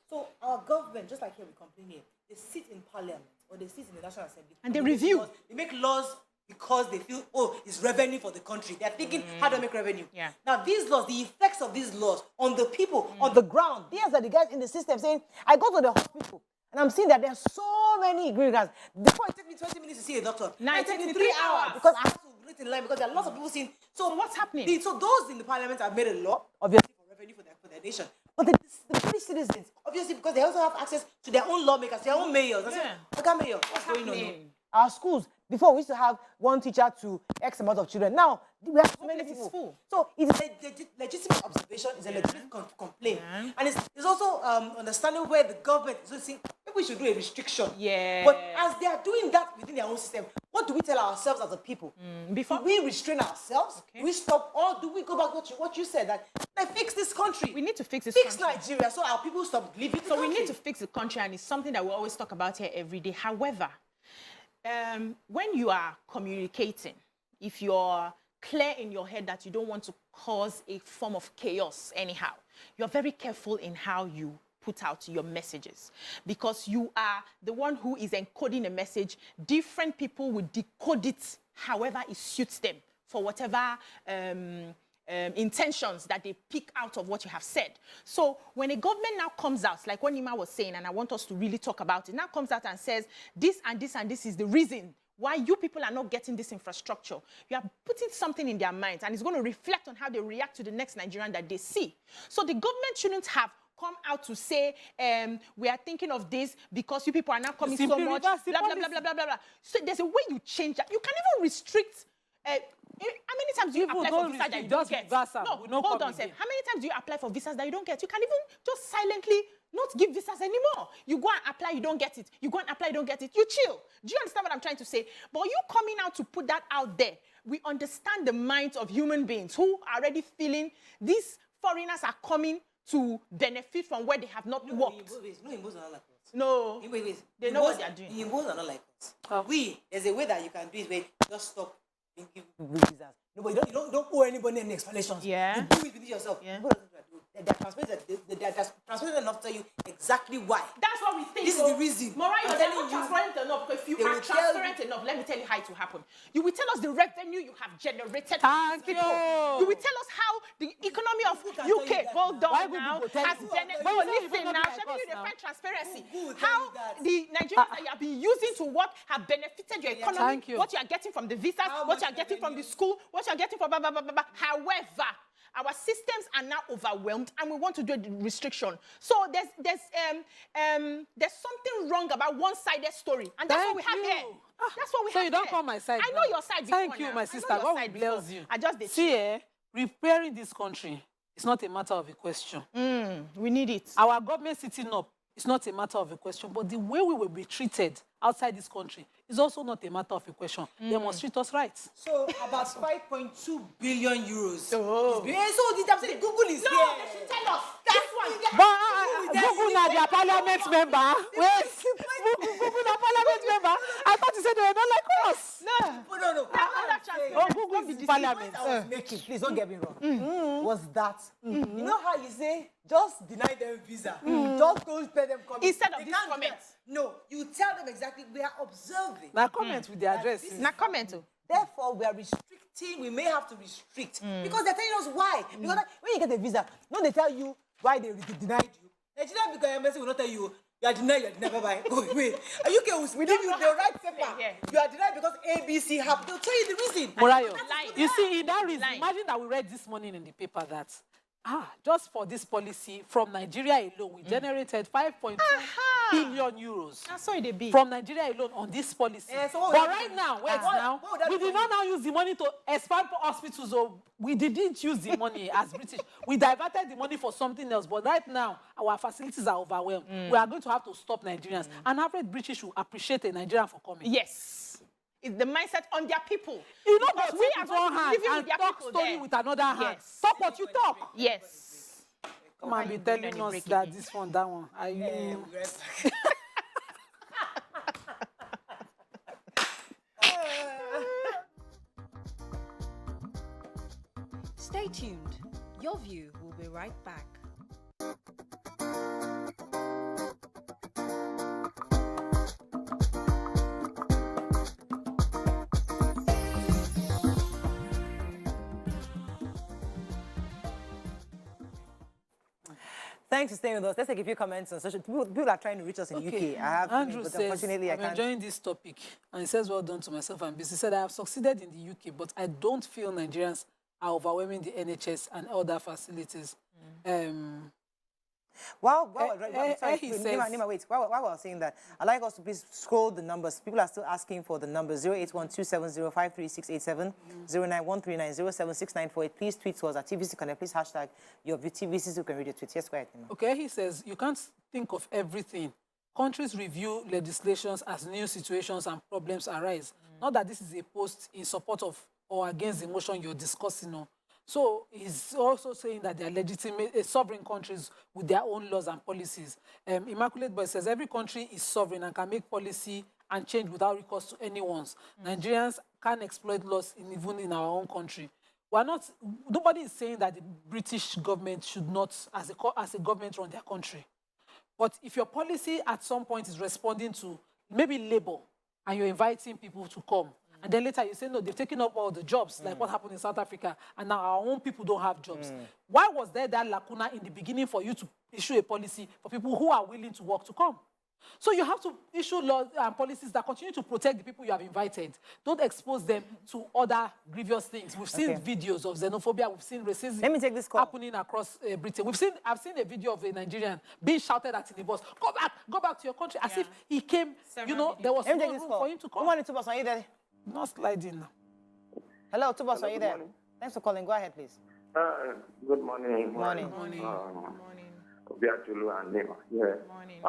S1: so our government, just like here we complain here, they sit in parliament or they sit in the National Assembly.
S2: And they review.
S1: They make laws because they feel, oh, it's revenue for the country. They're thinking, how do I make revenue?
S2: Yeah.
S1: Now, these laws, the effects of these laws on the people, on the ground, these are the guys in the system saying, I go to the hospital, and I'm seeing that there's so many immigrants. Before it takes me 20 minutes to see a doctor, now it takes me 3 hours because I have to wait in line because there are lots of people seeing. So
S2: what's happening?
S1: So those in the parliament have made a law, obviously, for revenue for their nation. But the British citizens, obviously, because they also have access to their own lawmakers, their own mayors. Okay, mayor, what's going on? Our schools, before we used to have one teacher to X amount of children. Now, we have so many people. So it's a legitimate observation, it's a legitimate complaint. And it's also understanding where the government is saying, maybe we should do a restriction.
S2: Yeah.
S1: But as they are doing that within their own system, what do we tell ourselves as a people?
S2: Before
S1: do we restrain ourselves? Do we stop, or do we go back to what you said, that fix this country?
S2: We need to fix this
S1: country.
S2: country.
S1: Nigeria so our people stop living.
S2: So we need to fix the country, and it's something that we always talk about here every day. However, when you are communicating, if you're clear in your head that you don't want to cause a form of chaos anyhow, you're very careful in how you put out your messages, because you are the one who is encoding a message. Different people will decode it however it suits them for whatever intentions that they pick out of what you have said. So when a government now comes out, like what Nima was saying, and I want us to really talk about it, now comes out and says, this and this and this is the reason why you people are not getting this infrastructure. You are putting something in their minds, and it's going to reflect on how they react to the next Nigerian that they see. So the government shouldn't have come out to say, we are thinking of this because you people are now coming so much, blah, blah, blah, blah, blah, blah, blah. So there's a way you change that. You can even restrict. How many times do you apply for visas that you don't get? No, hold on, Seth. How many times do you apply for visas that you don't get? You can even just silently not give visas anymore. You go and apply, you don't get it. You go and apply, you don't get it. You chill. Do you understand what I'm trying to say? But you coming out to put that out there, we understand the minds of human beings who are already feeling these foreigners are coming to benefit from where they have not worked.
S1: No, Igbos are not like us.
S2: No. They know what they are doing.
S1: The Igbos are not like us. There's a way that you can do it where just stop and give visas. No, but you don't owe anybody any explanations.
S2: Yeah.
S1: You do it within yourself. Yeah. They're transparent enough to tell you exactly why.
S2: That's what we think.
S1: This is the reason.
S2: Mariah, they're not transparent enough. If you are transparent enough, let me tell you how it will happen. You will tell us the revenue you have generated.
S3: Thank you.
S2: You will tell us how the economy of UK, hold on now, has benefited. No, listen now, showing you the fact transparency. How the Nigerians that you have been using to work have benefited your economy.
S3: Thank you.
S2: What you are getting from the visas, what you are getting from the school, what you are getting from blah, blah, blah, blah, blah. However, our systems are now overwhelmed, and we want to do a restriction. So there's something wrong about one-sided story, and that's what we have here. That's what we have.
S3: So you don't
S2: here.
S3: call my side.
S2: I know your side.
S3: Thank you, my sister. God bless you.
S2: I just did.
S3: See, repairing this country is not a matter of a question.
S2: We need it.
S3: Our government sitting up is not a matter of a question, but the way we will be treated outside this country is also not a matter of a question. They must treat us right.
S1: So about 5.2 billion euros.
S2: Oh.
S1: So the Google is
S2: no,
S1: here.
S2: they should tell us. That's one.
S3: But Google na their parliament member. Wait, Google na parliament member. I thought you said they were not like us.
S1: No.
S3: Google is parliament.
S1: Please don't get me wrong. Was that you know how you say just deny them visa, just don't pay them comment
S2: instead of this comment?
S1: No, you tell them exactly we are observing.
S3: Now comment with the address.
S2: Now comment.
S1: Therefore, we are restricting. We may have to restrict because they're telling us why. Because when you get a visa, no, they tell you why they denied you. Nigeria, because embassy will not tell you. You are denied, bye-bye. Wait. Are you okay? We give you the right paper. You are denied because ABC happened. They'll tell you the reason.
S3: Morayo, you see, in that reason, imagine that we read this morning in the paper that, just for this policy, from Nigeria alone, we generated 5.2 billion euros.
S2: That's all it be.
S3: From Nigeria alone on this policy.
S1: So
S3: but right now, we did not now use the money to expand hospitals. So we didn't use the money as British. We diverted the money for something else. But right now, our facilities are overwhelmed. We are going to have to stop Nigerians. An average British will appreciate a Nigerian for coming.
S2: Yes. It's the mindset on their people.
S3: You know,
S2: because
S3: but
S2: we
S3: with
S2: are
S3: one hand and talk story
S2: there.
S3: with another hand.
S2: Yes.
S3: Talk what you talk.
S2: Yes.
S3: Come and be telling us that this one, that one. Are you?
S4: Stay tuned. Your View will be right back.
S1: Thanks for staying with us. Let's take a few comments on social. People are trying to reach us in UK. I have,
S3: Andrew
S1: but
S3: says,
S1: unfortunately, I
S3: I'm
S1: can't.
S3: enjoying this topic. And he says, well done to myself and busy. He said, I have succeeded in the UK, but I don't feel Nigerians are overwhelming the NHS and other facilities.
S1: While I was saying that, I'd like us to please scroll the numbers. People are still asking for the numbers 08127053687, 09139076948. Please tweet to us at TVC Connect. Please hashtag your TVC so you can read your tweet. Yes, go ahead.
S3: Okay, he says, you can't think of everything. Countries review legislations as new situations and problems arise. Not that this is a post in support of or against the motion you're discussing. No. So he's also saying that they are legitimate sovereign countries with their own laws and policies. Immaculate Boy says every country is sovereign and can make policy and change without recourse to anyone's. Nigerians can exploit laws even in our own country. Nobody is saying that the British government should not, as a government, run their country. But if your policy at some point is responding to maybe labor and you're inviting people to come, and then later you say, no, they've taken up all the jobs, like what happened in South Africa, and now our own people don't have jobs. Why was there that lacuna in the beginning for you to issue a policy for people who are willing to work to come? So you have to issue laws and policies that continue to protect the people you have invited. Don't expose them to other grievous things. We've seen videos of xenophobia. We've seen racism happening across Britain. I've seen a video of a Nigerian being shouted at in the bus, go back to your country, as if he came, there was no room for him to come.
S1: Good morning, Tubas. Are you there?
S3: Not sliding now.
S1: Hello, Tubas. Are you there? Thanks for calling. Go ahead, please.
S9: Good morning.
S1: Morning.
S9: Obiatulu and Nema. Yeah.
S2: Morning.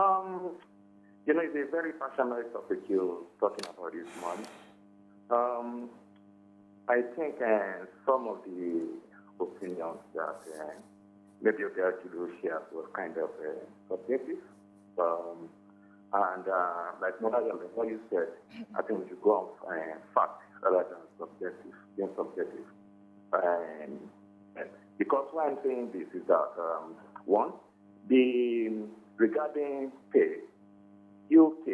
S9: It's a very passionate topic you're talking about this morning. I think some of the opinions that maybe Obiatulu shares were kind of subjective. And like what you said, I think we should go on facts rather than subjective. Because why I'm saying this is that, one, regarding pay, UK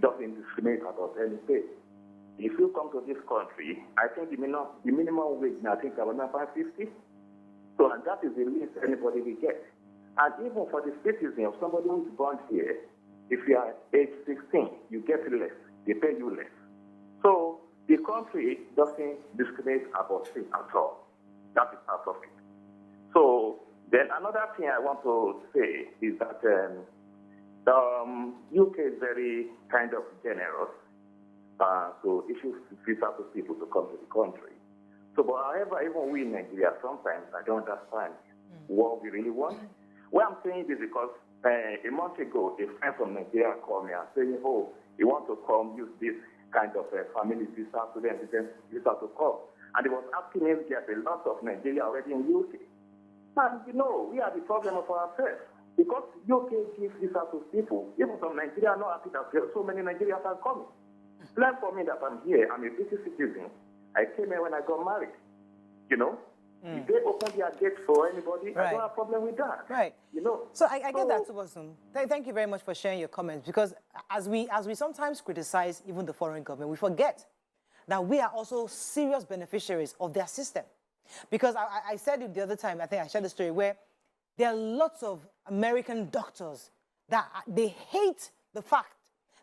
S9: doesn't discriminate about any pay. If you come to this country, I think the minimum wage now, I think about 550. So, and that is the least anybody will get. And even for the citizen of somebody who is born here, if you are age 16, you get less. They pay you less. So the country doesn't discriminate about it at all. That is part of it. So then another thing I want to say is that UK is very kind of generous to issue visa to people to come to the country. So, but however, even we in Nigeria, sometimes I don't understand what we really want. Why I'm saying this because a month ago, a friend from Nigeria called me and saying, oh, he wants to come use this kind of family visa, student visa to come. And he was asking him, there's a lot of Nigeria already in UK. And we are the problem of ourselves. Because UK gives visa to people, even from Nigeria, I'm not happy that so many Nigerians are coming. Plan for me that I'm here, I'm a British citizen. I came here when I got married. If they open their gates for anybody, I don't have a problem with that.
S1: Right. So I get that, Tubasum. Thank you very much for sharing your comments, because as we sometimes criticize even the foreign government, we forget that we are also serious beneficiaries of their system. Because I said it the other time, I think I shared the story, where there are lots of American doctors that they hate the fact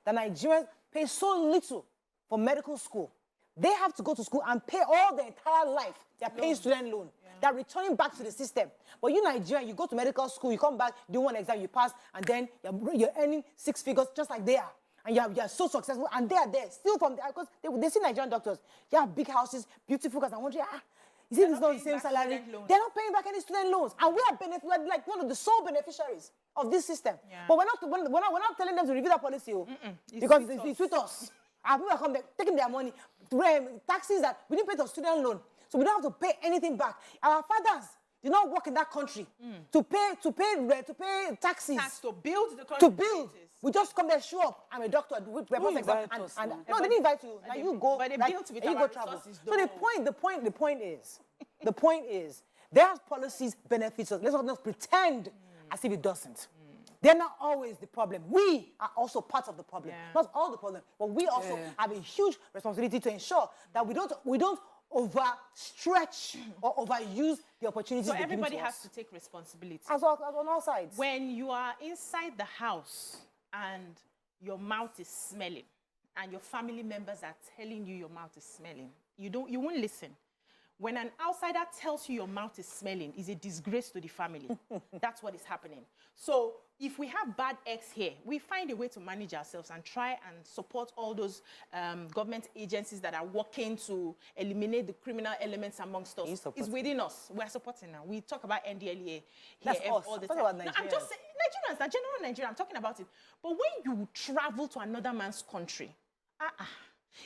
S1: that Nigerians pay so little for medical school. They have to go to school and pay all their entire life. They're paying student loan. They're returning back to the system. But you Nigerian, you go to medical school, you come back, do one exam, you pass, and then you're earning 6 figures just like they are. And you're so successful, and they are there, still from there, because they see Nigerian doctors. You have big houses, beautiful cars, and wondering, is it not the same salary? They're not paying back any student loans. And we are like one of the sole beneficiaries of this system. Yeah. But we're not telling them to review that policy, because it's with us. And people are coming, taking their money, taxes that we didn't pay the student loan. So we don't have to pay anything back. Our fathers did not work in that country to pay taxes.
S2: Tax to build the country.
S1: To build. We just come there, show up. I'm a doctor. No, they didn't invite you. Now you go.
S2: But they built with our resources.
S1: So the point is, their policies benefit us. Let's not pretend as if it doesn't. They're not always the problem. We are also part of the problem. Not all the problem, but we also have a huge responsibility to ensure that we don't overstretch or overuse the opportunities.
S2: So
S1: they give
S2: everybody
S1: to
S2: has
S1: us.
S2: to take responsibility.
S1: As on all sides.
S2: When you are inside the house and your mouth is smelling, and your family members are telling you your mouth is smelling, you won't listen. When an outsider tells you your mouth is smelling, it's a disgrace to the family. That's what is happening. So if we have bad eggs here, we find a way to manage ourselves and try and support all those government agencies that are working to eliminate the criminal elements amongst us. It's within us. We're supporting now. We talk about NDLEA here
S1: That's us.
S2: all the
S1: Talk
S2: time.
S1: about
S2: No,
S1: Nigerians.
S2: I'm just saying, Nigerians, the general Nigeria, I'm talking about it. But when you travel to another man's country,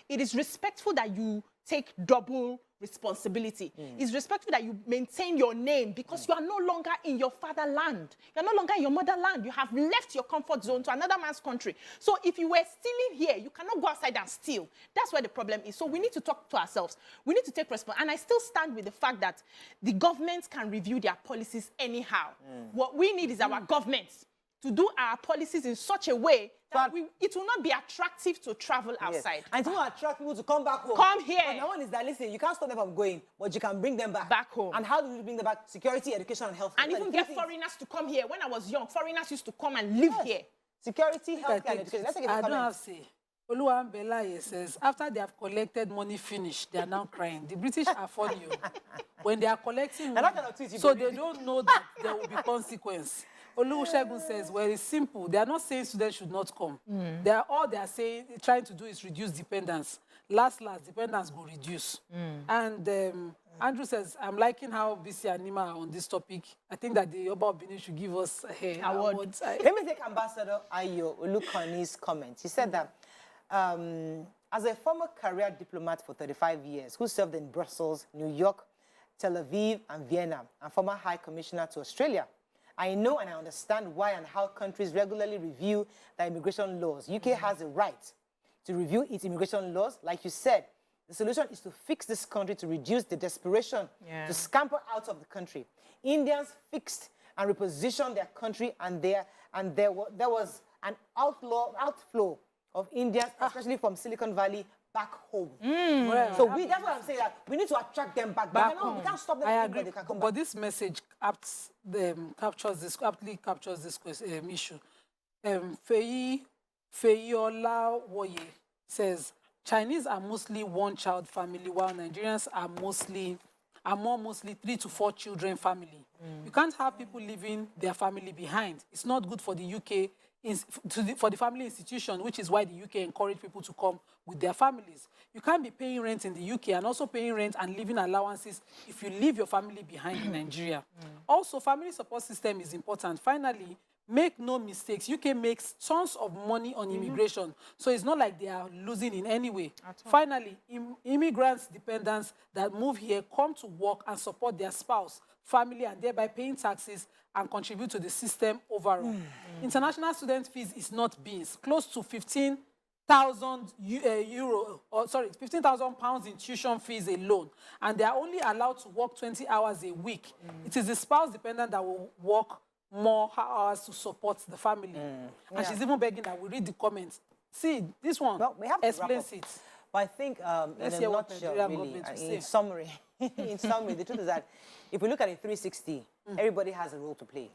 S2: it is respectful that you take double responsibility. It's respectful that you maintain your name because you are no longer in your fatherland. You're no longer in your motherland. You have left your comfort zone to another man's country. So if you were stealing here, you cannot go outside and steal. That's where the problem is. So we need to talk to ourselves. We need to take responsibility. And I still stand with the fact that the government can review their policies anyhow. What we need is our government to do our policies in such a way that it will not be attractive to travel outside.
S1: Yes. And to attract people to come back home.
S2: Come here.
S1: But the one is that, listen, you can't stop them from going, but you can bring them back.
S2: Back home.
S1: And how do you bring them back? Security, education, and health.
S2: And even get foreigners to come here. When I was young, foreigners used to come and live here.
S1: Security, health, and education. Let's take a
S3: I don't
S1: comment.
S3: have to say. Oluwambelaye says, after they have collected money finished, they are now crying. The British are funny. When they are collecting money, so they don't know that there will be consequence. Olusegun says, well, it's simple. They are not saying students should not come. All they are saying, trying to do is reduce dependence. Last, dependence will reduce. And Andrew says, I'm liking how BC and Nima are on this topic. I think that the Oba of Benin should give us an award.
S1: Let me take Ambassador Ayo Olukani's comment. He said that as a former career diplomat for 35 years, who served in Brussels, New York, Tel Aviv, and Vienna, and former High Commissioner to Australia, I know and I understand why and how countries regularly review their immigration laws. UK has a right to review its immigration laws. Like you said, the solution is to fix this country to reduce the desperation to scamper out of the country. Indians fixed and repositioned their country, and there was an outflow of Indians, especially from Silicon Valley, back home. So that's what I'm saying. That we need to attract them back home. We can't stop them.
S3: I agree.
S1: They can come
S3: But
S1: back.
S3: this message captures this issue. Feyola Woye says Chinese are mostly one-child family, while Nigerians are mostly 3 to 4 children family. You can't have people leaving their family behind. It's not good for the UK. For the family institution, which is why the UK encourage people to come with their families. You can't be paying rent in the UK and also paying rent and living allowances if you leave your family behind in Nigeria. Also, family support system is important. Finally, make no mistakes. UK makes tons of money on immigration, so it's not like they are losing in any way. Finally, immigrants, dependents that move here come to work and support their spouse, family, and thereby paying taxes and contribute to the system overall. International student fees is not beans. Close to 15,000 £15,000 in tuition fees alone. And they are only allowed to work 20 hours a week. It is the spouse dependent that will work more hours to support the family. And she's even begging that we read the comments. See, this one explains it.
S1: But I think
S3: Let's
S1: in
S3: hear
S1: a
S3: what
S1: nutshell,
S3: Nigerian
S1: really,
S3: government will
S1: in
S3: say.
S1: summary, the truth is that if we look at it 360, everybody has a role to play.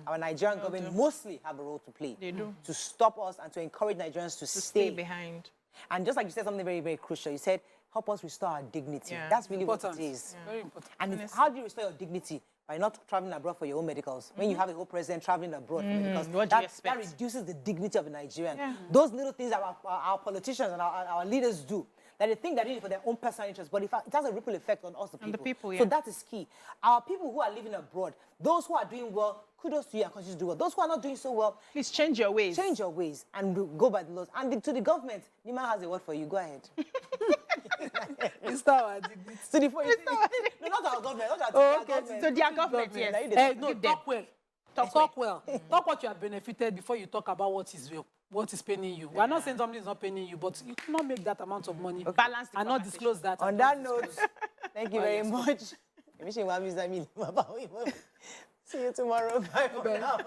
S1: Our Nigerian government mostly have a role to play.
S2: They do.
S1: To stop us and to encourage Nigerians to stay
S2: behind.
S1: And just like you said something very, very crucial, you said, help us restore our dignity. That's really
S3: Important.
S1: what it is.
S3: Very important.
S1: And how do you restore your dignity? By not traveling abroad for your own medicals. When you have a whole president traveling abroad for medicals,
S2: What do you expect?
S1: that reduces the dignity of a Nigerian. Those little things that our politicians and our leaders do, that they think they're doing it for their own personal interest, but in fact, it has a ripple effect on us, the people.
S2: On the people,
S1: So that is key. Our people who are living abroad, those who are doing well, kudos to you and continue to do well. Those who are not doing so well,
S2: please change your ways.
S1: Change your ways and go by the laws. And to the government, Nima has a word for you. Go ahead.
S3: Restore our dignity.
S1: So no, not our government. Not our government.
S2: So their government, yes.
S3: No, talk well. Talk well. Talk what you have benefited before you talk about what is paying you. We're not saying something is not paying you, but you cannot make that amount of money.
S2: Balance the
S3: and not disclose that.
S1: On that note, thank you very much. See you tomorrow. Bye for now.